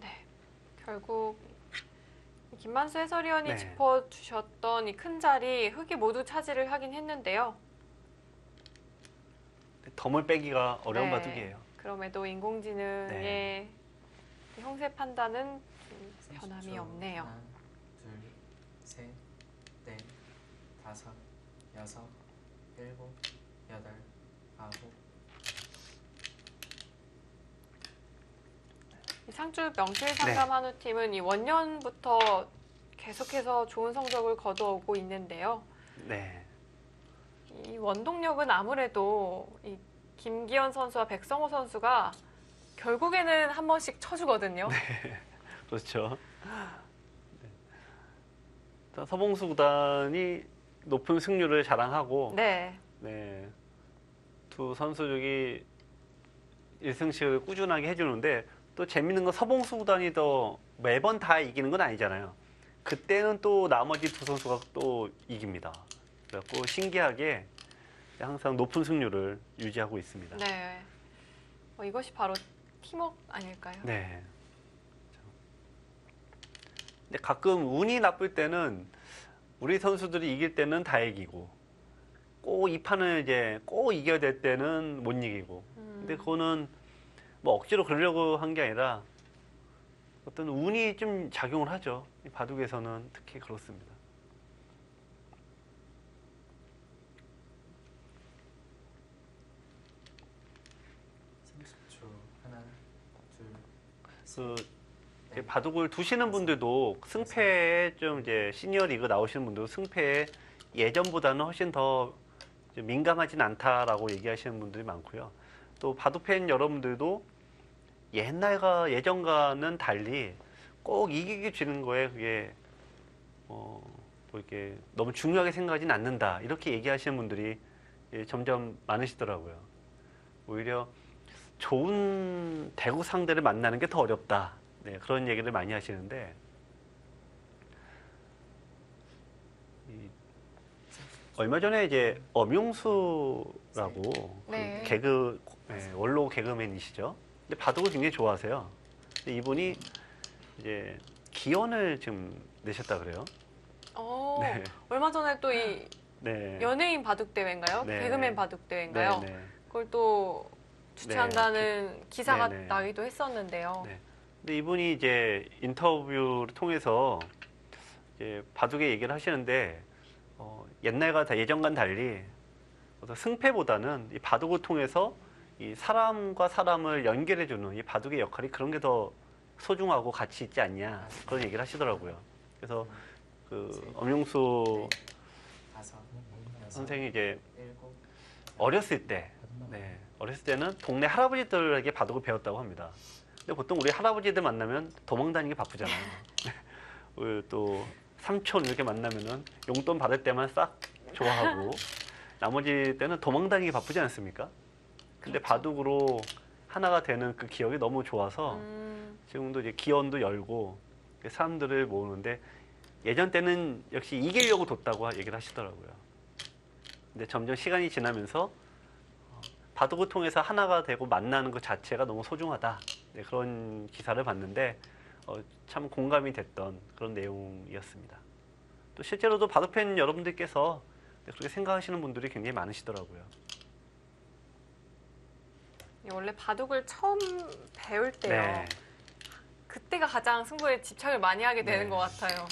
네, 결국 김만수 해설위원이 네. 짚어주셨던 이 큰 자리 흙이 모두 차지를 하긴 했는데요. 덤을 빼기가 어려운 네. 바둑이에요. 그럼에도 인공지능의 네. 이 형세 판단은 좀 변함이 30초. 없네요. 하나, 둘, 셋, 넷, 다섯, 여섯, 일곱, 여덟, 아홉. 이 상주 명실 상담 한우팀은 이 원년부터 계속해서 좋은 성적을 거두어오고 있는데요. 네. 이 원동력은 아무래도 이 김기현 선수와 백성호 선수가 결국에는 한 번씩 쳐주거든요. 그렇죠. 네. 서봉수 구단이 높은 승률을 자랑하고 네. 네. 두 선수들이 1승씩을 꾸준하게 해주는데 또 재밌는 건 서봉수 구단이 더 매번 다 이기는 건 아니잖아요. 그때는 또 나머지 두 선수가 또 이깁니다. 그래갖고 신기하게 항상 높은 승률을 유지하고 있습니다. 네. 이것이 바로 팀워크 아닐까요? 네. 근데 가끔 운이 나쁠 때는 우리 선수들이 이길 때는 다 이기고 꼭 이 판을 이제 꼭 이겨야 될 때는 못 이기고 근데 그거는 뭐 억지로 그러려고 한 게 아니라 어떤 운이 좀 작용을 하죠. 이 바둑에서는 특히 그렇습니다. 하나, 둘, 그 셋, 넷, 바둑을 두시는 분들도 승패에 좀 이제 시니어 리그 나오시는 분들 승패에 예전보다는 훨씬 더 민감하진 않다라고 얘기하시는 분들이 많고요. 또 바둑 팬 여러분들도 예전과는 달리 꼭 이기기 주는 거에 그게 뭐 이렇게 너무 중요하게 생각하진 않는다 이렇게 얘기하시는 분들이 점점 많으시더라고요. 오히려 좋은 대국 상대를 만나는 게 더 어렵다. 네, 그런 얘기를 많이 하시는데 얼마 전에 이제 엄용수라고 네. 그 개그 원로 개그맨이시죠. 근데 바둑을 굉장히 좋아하세요. 근데 이분이 이제 기원을 지금 내셨다 그래요. 얼마 전에 또 이 네. 연예인 바둑 대회인가요? 네. 개그맨 바둑 대회인가요? 네, 네. 그걸 또 주최한다는 기사가 네네. 나기도 했었는데요. 네. 근데 이분이 이제 인터뷰를 통해서 이제 바둑의 얘기를 하시는데 옛날과 예전과는 달리 어떤 승패보다는 이 바둑을 통해서 이 사람과 사람을 연결해주는 이 바둑의 역할이 그런 게 더 소중하고 가치 있지 않냐 그런 얘기를 하시더라고요. 그래서 그 엄용수 다섯, 여섯, 선생이 이제 일곱, 어렸을 때, 네, 어렸을 때는 동네 할아버지들에게 바둑을 배웠다고 합니다. 근데 보통 우리 할아버지들 만나면 도망 다니기 바쁘잖아요. 또 삼촌 이렇게 만나면은 용돈 받을 때만 싹 좋아하고 나머지 때는 도망 다니기 바쁘지 않습니까? 근데 바둑으로 하나가 되는 그 기억이 너무 좋아서 지금도 이제 기원도 열고 사람들을 모으는데 예전 때는 역시 이기려고 뒀다고 얘기를 하시더라고요. 근데 점점 시간이 지나면서 바둑을 통해서 하나가 되고 만나는 것 자체가 너무 소중하다. 네, 그런 기사를 봤는데 참 공감이 됐던 그런 내용이었습니다. 또 실제로도 바둑팬 여러분들께서 그렇게 생각하시는 분들이 굉장히 많으시더라고요. 원래 바둑을 처음 배울 때요. 네. 그때가 가장 승부에 집착을 많이 하게 되는 네. 것 같아요.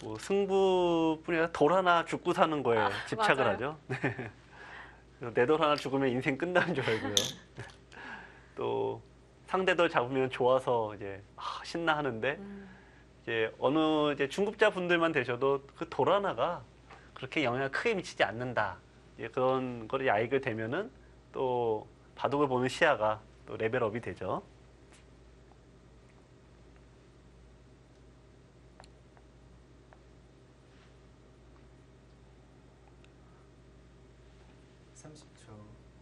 뭐 승부뿐이 아니라 돌 하나 죽고 사는 거에 집착을 맞아요. 하죠. 네. 내 돌 하나 죽으면 인생 끝나는 줄 알고요. 또 상대돌 잡으면 좋아서 이제 신나 하는데 이제 어느 이제 중급자 분들만 되셔도 그 돌 하나가 그렇게 영향을 크게 미치지 않는다. 이제 그런 거를 알게 되면은 또 바둑을 보는 시야가 또 레벨업이 되죠.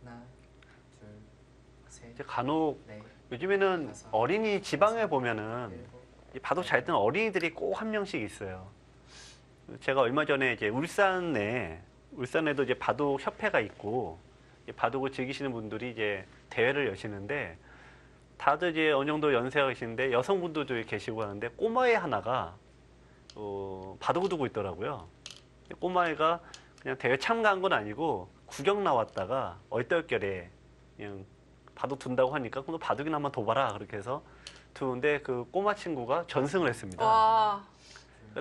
하나, 둘, 셋, 이제 간혹 넷, 요즘에는 어린이 지방에 보면은 일곱, 이 바둑 잘 뜨는 어린이들이 꼭 한 명씩 있어요. 제가 얼마 전에 이제 울산에도 이제 바둑 협회가 있고 바둑을 즐기시는 분들이 이제 대회를 여시는데 다들 이제 어느 정도 연세가 계시는데 여성분들도 계시고 하는데 꼬마애 하나가 바둑을 두고 있더라고요. 꼬마애가 그냥 대회 참가한 건 아니고 구경 나왔다가 얼떨결에 그냥 바둑 둔다고 하니까 그럼 너 바둑이나 한번 둬봐라 그렇게 해서 두는데 그 꼬마 친구가 전승을 했습니다. 와,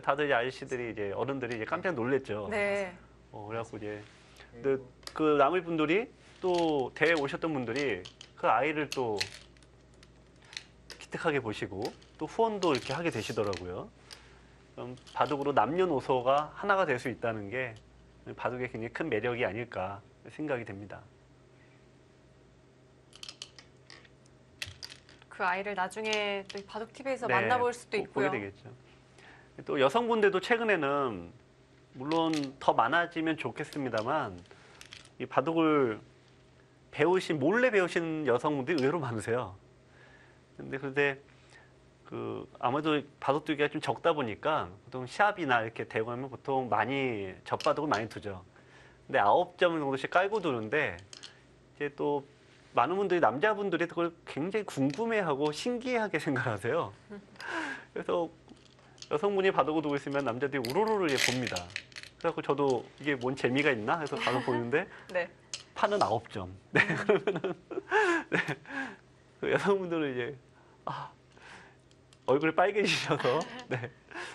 다들 이제 아저씨들이 이제 어른들이 이제 깜짝 놀랬죠. 네. 그래갖고 이제 일곱, 그 남의 분들이 또 대회 오셨던 분들이 그 아이를 또 기특하게 보시고 또 후원도 이렇게 하게 되시더라고요. 그럼 바둑으로 남녀노소가 하나가 될 수 있다는 게 바둑의 굉장히 큰 매력이 아닐까 생각이 됩니다. 그 아이를 나중에 또 바둑 TV에서 네, 만나볼 수도 있고요. 보게 되겠죠. 또 여성분들도 최근에는 물론 더 많아지면 좋겠습니다만 이 바둑을 몰래 배우신 여성분들이 의외로 많으세요. 근데 아무래도 바둑 두기가 좀 적다 보니까 보통 시합이나 이렇게 대고 하면 보통 많이 젖바둑을 많이 두죠. 근데 9점 정도씩 깔고 두는데 이제 또 많은 분들이 남자분들이 그걸 굉장히 궁금해하고 신기하게 생각하세요. 그래서 여성분이 바둑을 두고 있으면 남자들이 우르르 봅니다. 그래서 저도 이게 뭔 재미가 있나 해서 바둑 보는데 네. 판은 9점. 네, 그러면은 네, 그 여성분들은 이제 얼굴이 빨개지셔서 네,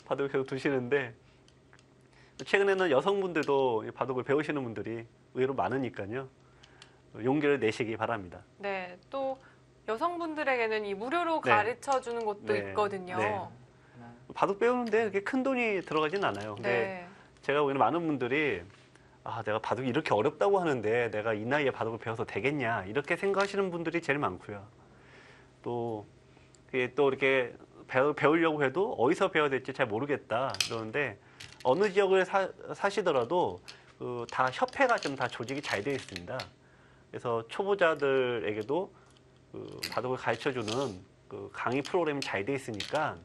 바둑을 계속 두시는데 최근에는 여성분들도 이 바둑을 배우시는 분들이 의외로 많으니까요. 용기를 내시기 바랍니다. 네, 또 여성분들에게는 이 무료로 네. 가르쳐 주는 곳도 네. 있거든요. 네. 하나, 바둑 배우는데 그렇게 큰 돈이 들어가진 않아요. 근데 네. 제가 보기에는 많은 분들이 내가 바둑이 이렇게 어렵다고 하는데 내가 이 나이에 바둑을 배워서 되겠냐 이렇게 생각하시는 분들이 제일 많고요. 또 이렇게 배우려고 해도 어디서 배워야 될지 잘 모르겠다 그러는데 어느 지역을 사시더라도 다 협회가 좀 다 조직이 잘 되어 있습니다. 그래서 초보자들에게도 바둑을 가르쳐주는 강의 프로그램이 잘 되어 있으니까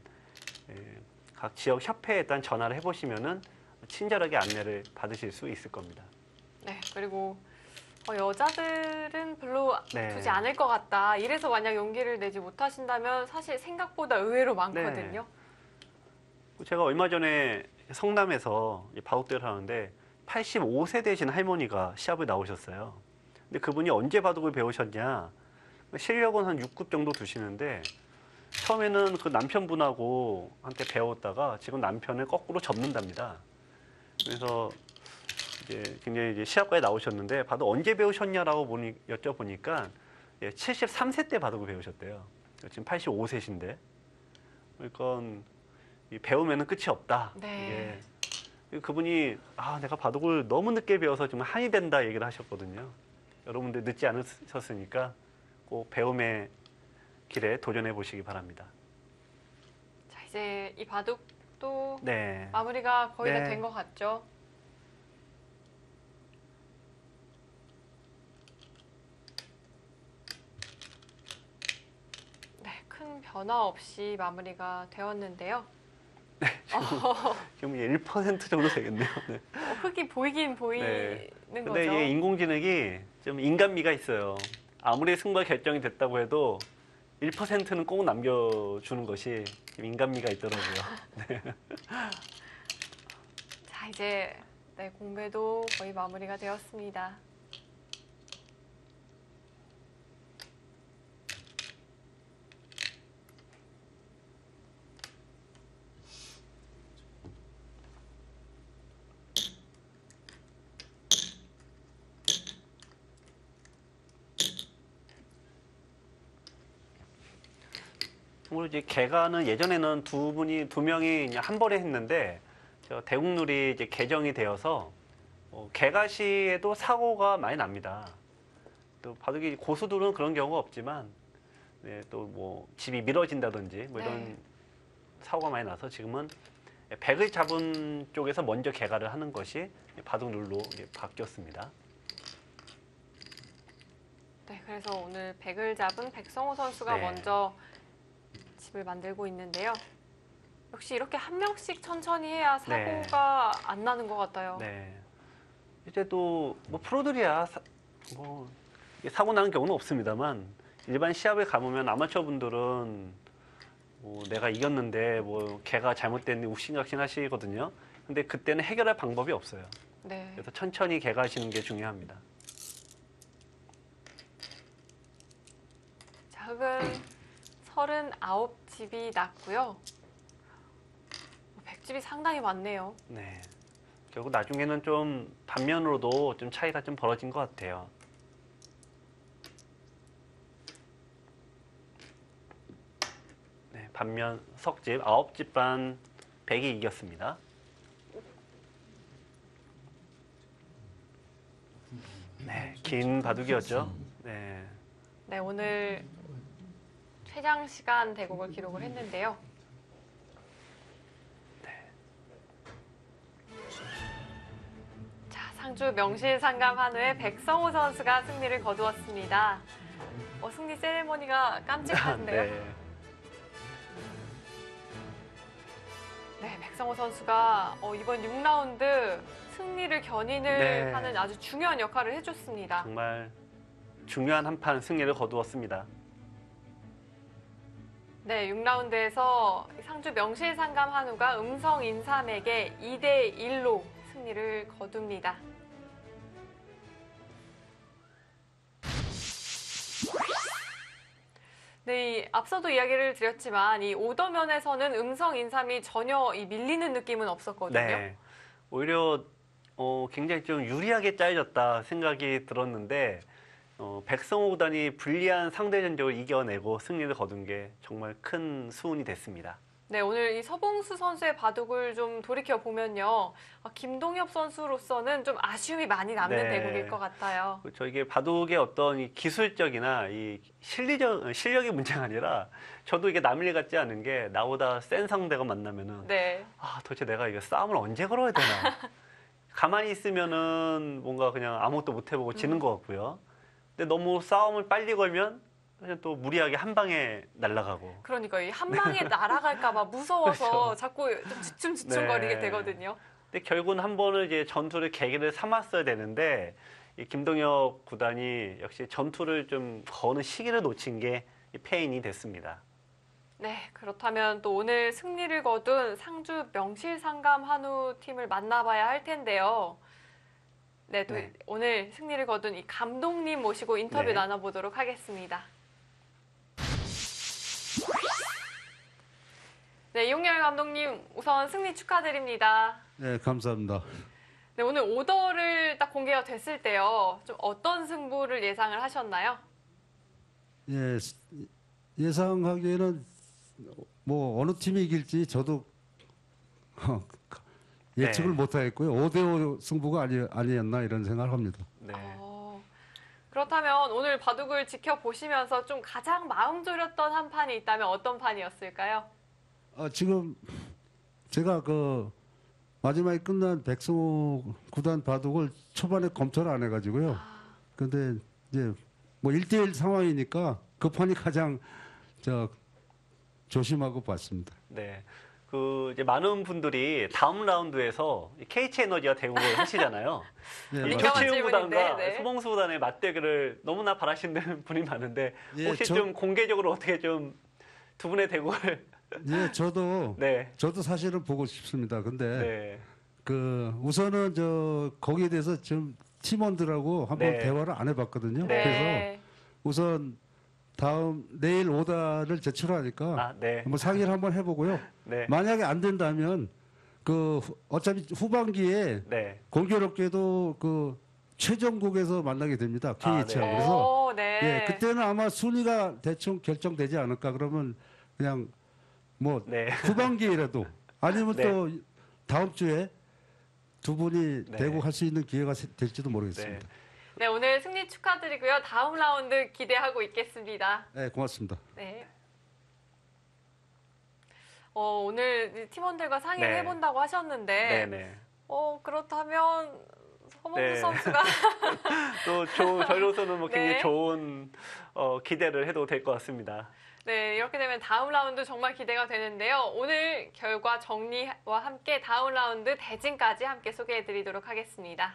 각 지역 협회에 일단 전화를 해보시면은 친절하게 안내를 받으실 수 있을 겁니다. 네, 그리고 여자들은 별로 네. 두지 않을 것 같다. 이래서 만약 용기를 내지 못하신다면 사실 생각보다 의외로 많거든요. 제가 얼마 전에 성남에서 바둑대회를 하는데 85세 되신 할머니가 시합에 나오셨어요. 근데 그분이 언제 바둑을 배우셨냐? 실력은 한 6급 정도 두시는데 처음에는 그 남편분하고 한테 배웠다가 지금 남편을 거꾸로 접는답니다. 그래서 이제 굉장히 이제 시합가에 나오셨는데 바둑 언제 배우셨냐라고 여쭤보니까 73세 때 바둑을 배우셨대요. 지금 85세신데. 그러니까 이 배우면은 끝이 없다. 네. 이게 그분이 내가 바둑을 너무 늦게 배워서 좀 한이 된다 얘기를 하셨거든요. 여러분들 늦지 않으셨으니까 꼭 배움의 길에 도전해 보시기 바랍니다. 자, 이제 이 바둑도 네. 마무리가 거의 다 네. 된 것 같죠? 네, 큰 변화 없이 마무리가 되었는데요. 지금 1% 정도 되겠네요. 네. 흙이 보이긴 보이는 네. 거죠. 근데 이게 인공지능이 좀 인간미가 있어요. 아무리 승부가 결정이 됐다고 해도 1%는 꼭 남겨주는 것이 좀 인간미가 있더라고요. 자, 이제 네, 공배도 거의 마무리가 되었습니다. 참고로 이제 개가는 예전에는 두 명이 그냥 한 번에 했는데 대국룰이 이제 개정이 되어서 개가시에도 사고가 많이 납니다. 또 바둑이 고수들은 그런 경우가 없지만 네, 또 뭐 집이 미뤄진다든지 뭐 이런 네. 사고가 많이 나서 지금은 백을 잡은 쪽에서 먼저 개가를 하는 것이 바둑룰로 이제 바뀌었습니다. 네, 그래서 오늘 백을 잡은 백성호 선수가 네. 먼저 집을 만들고 있는데요. 역시 이렇게 한 명씩 천천히 해야 사고가 안 나는 것 같아요. 네. 이제 또 뭐 프로들이야 뭐 이게 사고 나는 경우는 없습니다만 일반 시합에 가보면 아마추어 분들은 뭐 내가 이겼는데 뭐 걔가 잘못됐니 욱신각신 하시거든요. 근데 그때는 해결할 방법이 없어요. 네. 그래서 천천히 개가하시는 게 중요합니다. 자, 흙은 39집이 났고요. 백집이 상당히 많네요. 네. 결국 나중에는 좀 반면으로도 좀 차이가 좀 벌어진 것 같아요. 네, 반면 석집 9집 반 100이 이겼습니다. 네, 긴 바둑이었죠. 네. 네, 오늘 최장 시간 대국을 기록을 했는데요. 자, 상주 명실상감 한우의 백성호 선수가 승리를 거두었습니다. 승리 세레머니가 깜찍한데요. 네. 네, 백성호 선수가 이번 6라운드 승리를 견인을 네. 하는 아주 중요한 역할을 해줬습니다. 정말 중요한 한판 승리를 거두었습니다. 네, 6라운드에서 상주 명실상감 한우가 음성 인삼에게 2대1로 승리를 거둡니다. 네, 앞서도 이야기를 드렸지만 이 오더면에서는 음성 인삼이 전혀 이 밀리는 느낌은 없었거든요. 네. 오히려 굉장히 좀 유리하게 짜여졌다 생각이 들었는데 백성호 구단이 불리한 상대 전적을 이겨내고 승리를 거둔 게 정말 큰 수운이 됐습니다. 네, 오늘 이 서봉수 선수의 바둑을 좀 돌이켜 보면요, 김동엽 선수로서는 좀 아쉬움이 많이 남는 네. 대국일 것 같아요. 그렇죠. 이게 바둑의 어떤 이 기술적이나 이 실력의 문제가 아니라 저도 이게 남일 같지 않은 게 나보다 센 상대가 만나면은 네, 도대체 내가 이거 싸움을 언제 걸어야 되나. 가만히 있으면은 뭔가 그냥 아무것도 못 해보고 지는 것 같고요. 근데 너무 싸움을 빨리 걸면 그냥 또 무리하게 한 방에 날아가고. 그러니까 이 한 방에 날아갈까봐 무서워서 그렇죠. 자꾸 좀 주춤주춤거리게 네. 되거든요. 근데 결국은 한 번은 이제 전투를 계기를 삼았어야 되는데 이 김동엽 구단이 역시 전투를 좀 거는 시기를 놓친 게 이 패인이 됐습니다. 네, 그렇다면 또 오늘 승리를 거둔 상주 명실상감 한우 팀을 만나봐야 할 텐데요. 네, 또 네. 오늘 승리를 거둔 이 감독님 모시고 인터뷰 네. 나눠보도록 하겠습니다. 네, 이용열 감독님 우선 승리 축하드립니다. 네, 감사합니다. 네, 오늘 오더를 딱 공개가 됐을 때요. 좀 어떤 승부를 예상을 하셨나요? 예, 예상하기에는 뭐 어느 팀이 이길지 저도 예측을 네. 못하겠고요. 5대5 승부가 아니었나 이런 생각을 합니다. 네. 그렇다면 오늘 바둑을 지켜보시면서 좀 가장 마음 졸였던 한 판이 있다면 어떤 판이었을까요? 지금 제가 그 마지막에 끝난 백승호 구단 바둑을 초반에 검토를 안 해가지고요. 근데 이제 뭐 1대1 상황이니까 그 판이 가장 조심하고 봤습니다. 네. 그 이제 많은 분들이 다음 라운드에서 KT 에너지와 대국을 하시잖아요. 네, 이 맞습니다. 민감한 교치훈 구단과 질문인데, 네. 소봉수 구단의 맞대결을 너무나 바라시는 분이 많은데 예, 혹시 좀 공개적으로 어떻게 좀 두 분의 대국을 예, 저도 네. 사실은 보고 싶습니다. 근데 네. 그 우선은 거기에 대해서 좀 팀원들하고 한번 네. 대화를 안 해봤거든요. 네. 그래서 우선 내일 오다를 제출하니까 아, 네. 한번 상의를 한번 해보고요. 네. 만약에 안 된다면 어차피 후반기에 네. 공교롭게도 최종국에서 만나게 됩니다. KH하고. 네. 그래서 오, 네. 예, 그때는 아마 순위가 대충 결정되지 않을까. 그러면 그냥 뭐 네. 후반기에라도 아니면 네. 또 다음 주에 두 분이 네. 대국할 수 있는 기회가 될지도 모르겠습니다. 네, 오늘 승리 축하드리고요. 다음 라운드 기대하고 있겠습니다. 네, 고맙습니다. 네. 오늘 팀원들과 상의를 네. 해본다고 하셨는데, 네, 네. 그렇다면 서범수 네. 선수가 또 저희로서는 뭐 굉장히 네. 좋은 기대를 해도 될 것 같습니다. 네, 이렇게 되면 다음 라운드 정말 기대가 되는데요. 오늘 결과 정리와 함께 다음 라운드 대진까지 함께 소개해드리도록 하겠습니다.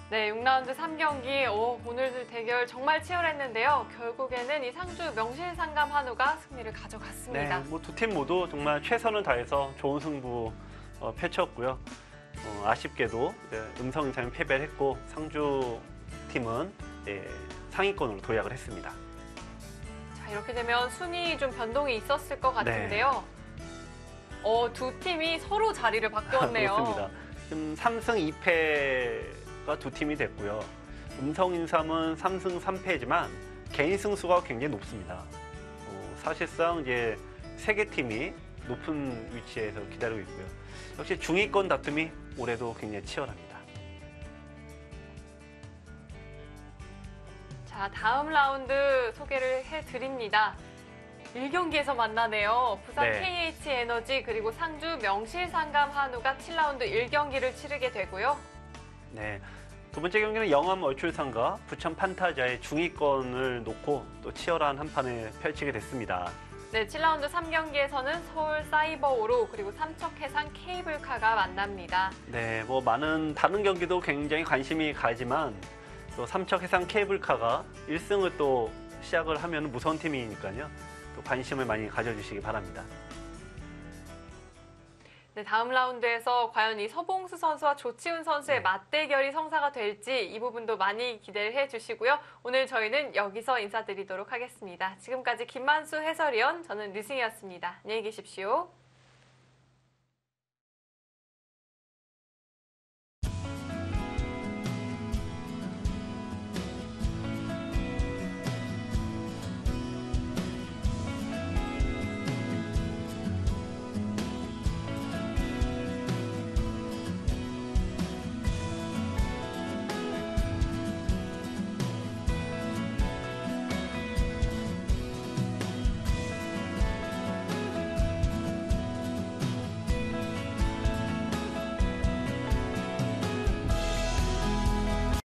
네, 6라운드 3경기. 오늘 대결 정말 치열했는데요. 결국에는 이 상주 명실상감 한우가 승리를 가져갔습니다. 네, 뭐 두 팀 모두 정말 최선을 다해서 좋은 승부 펼쳤고요. 아쉽게도 음성인삼이 패배를 했고 상주 팀은 상위권으로 도약을 했습니다. 자, 이렇게 되면 순위 좀 변동이 있었을 것 같은데요. 두 팀이 서로 자리를 바꾸었네요. 그렇습니다. 지금 3승 2패가 두 팀이 됐고요. 음성인삼은 3승 3패지만 개인 승수가 굉장히 높습니다. 사실상 이제 세 개 팀이 높은 위치에서 기다리고 있고요. 역시 중위권 다툼이 올해도 굉장히 치열합니다. 자, 다음 라운드 소개를 해드립니다. 1경기에서 만나네요. 부산 네. KH 에너지 그리고 상주 명실상감 한우가 7라운드 1경기를 치르게 되고요. 네. 두 번째 경기는 영암 얼출산과 부천 판타지아의 중위권을 놓고 또 치열한 한판을 펼치게 됐습니다. 네, 7라운드 3경기에서는 서울 사이버오로 그리고 삼척해상 케이블카가 만납니다. 네, 뭐 많은 다른 경기도 굉장히 관심이 가지만 또 삼척해상 케이블카가 1승을 또 시작을 하면 무서운 팀이니까요. 또 관심을 많이 가져주시기 바랍니다. 네, 다음 라운드에서 과연 이 서봉수 선수와 조치훈 선수의 네. 맞대결이 성사가 될지 이 부분도 많이 기대를 해주시고요. 오늘 저희는 여기서 인사드리도록 하겠습니다. 지금까지 김만수 해설위원, 저는 류승희였습니다. 안녕히 계십시오.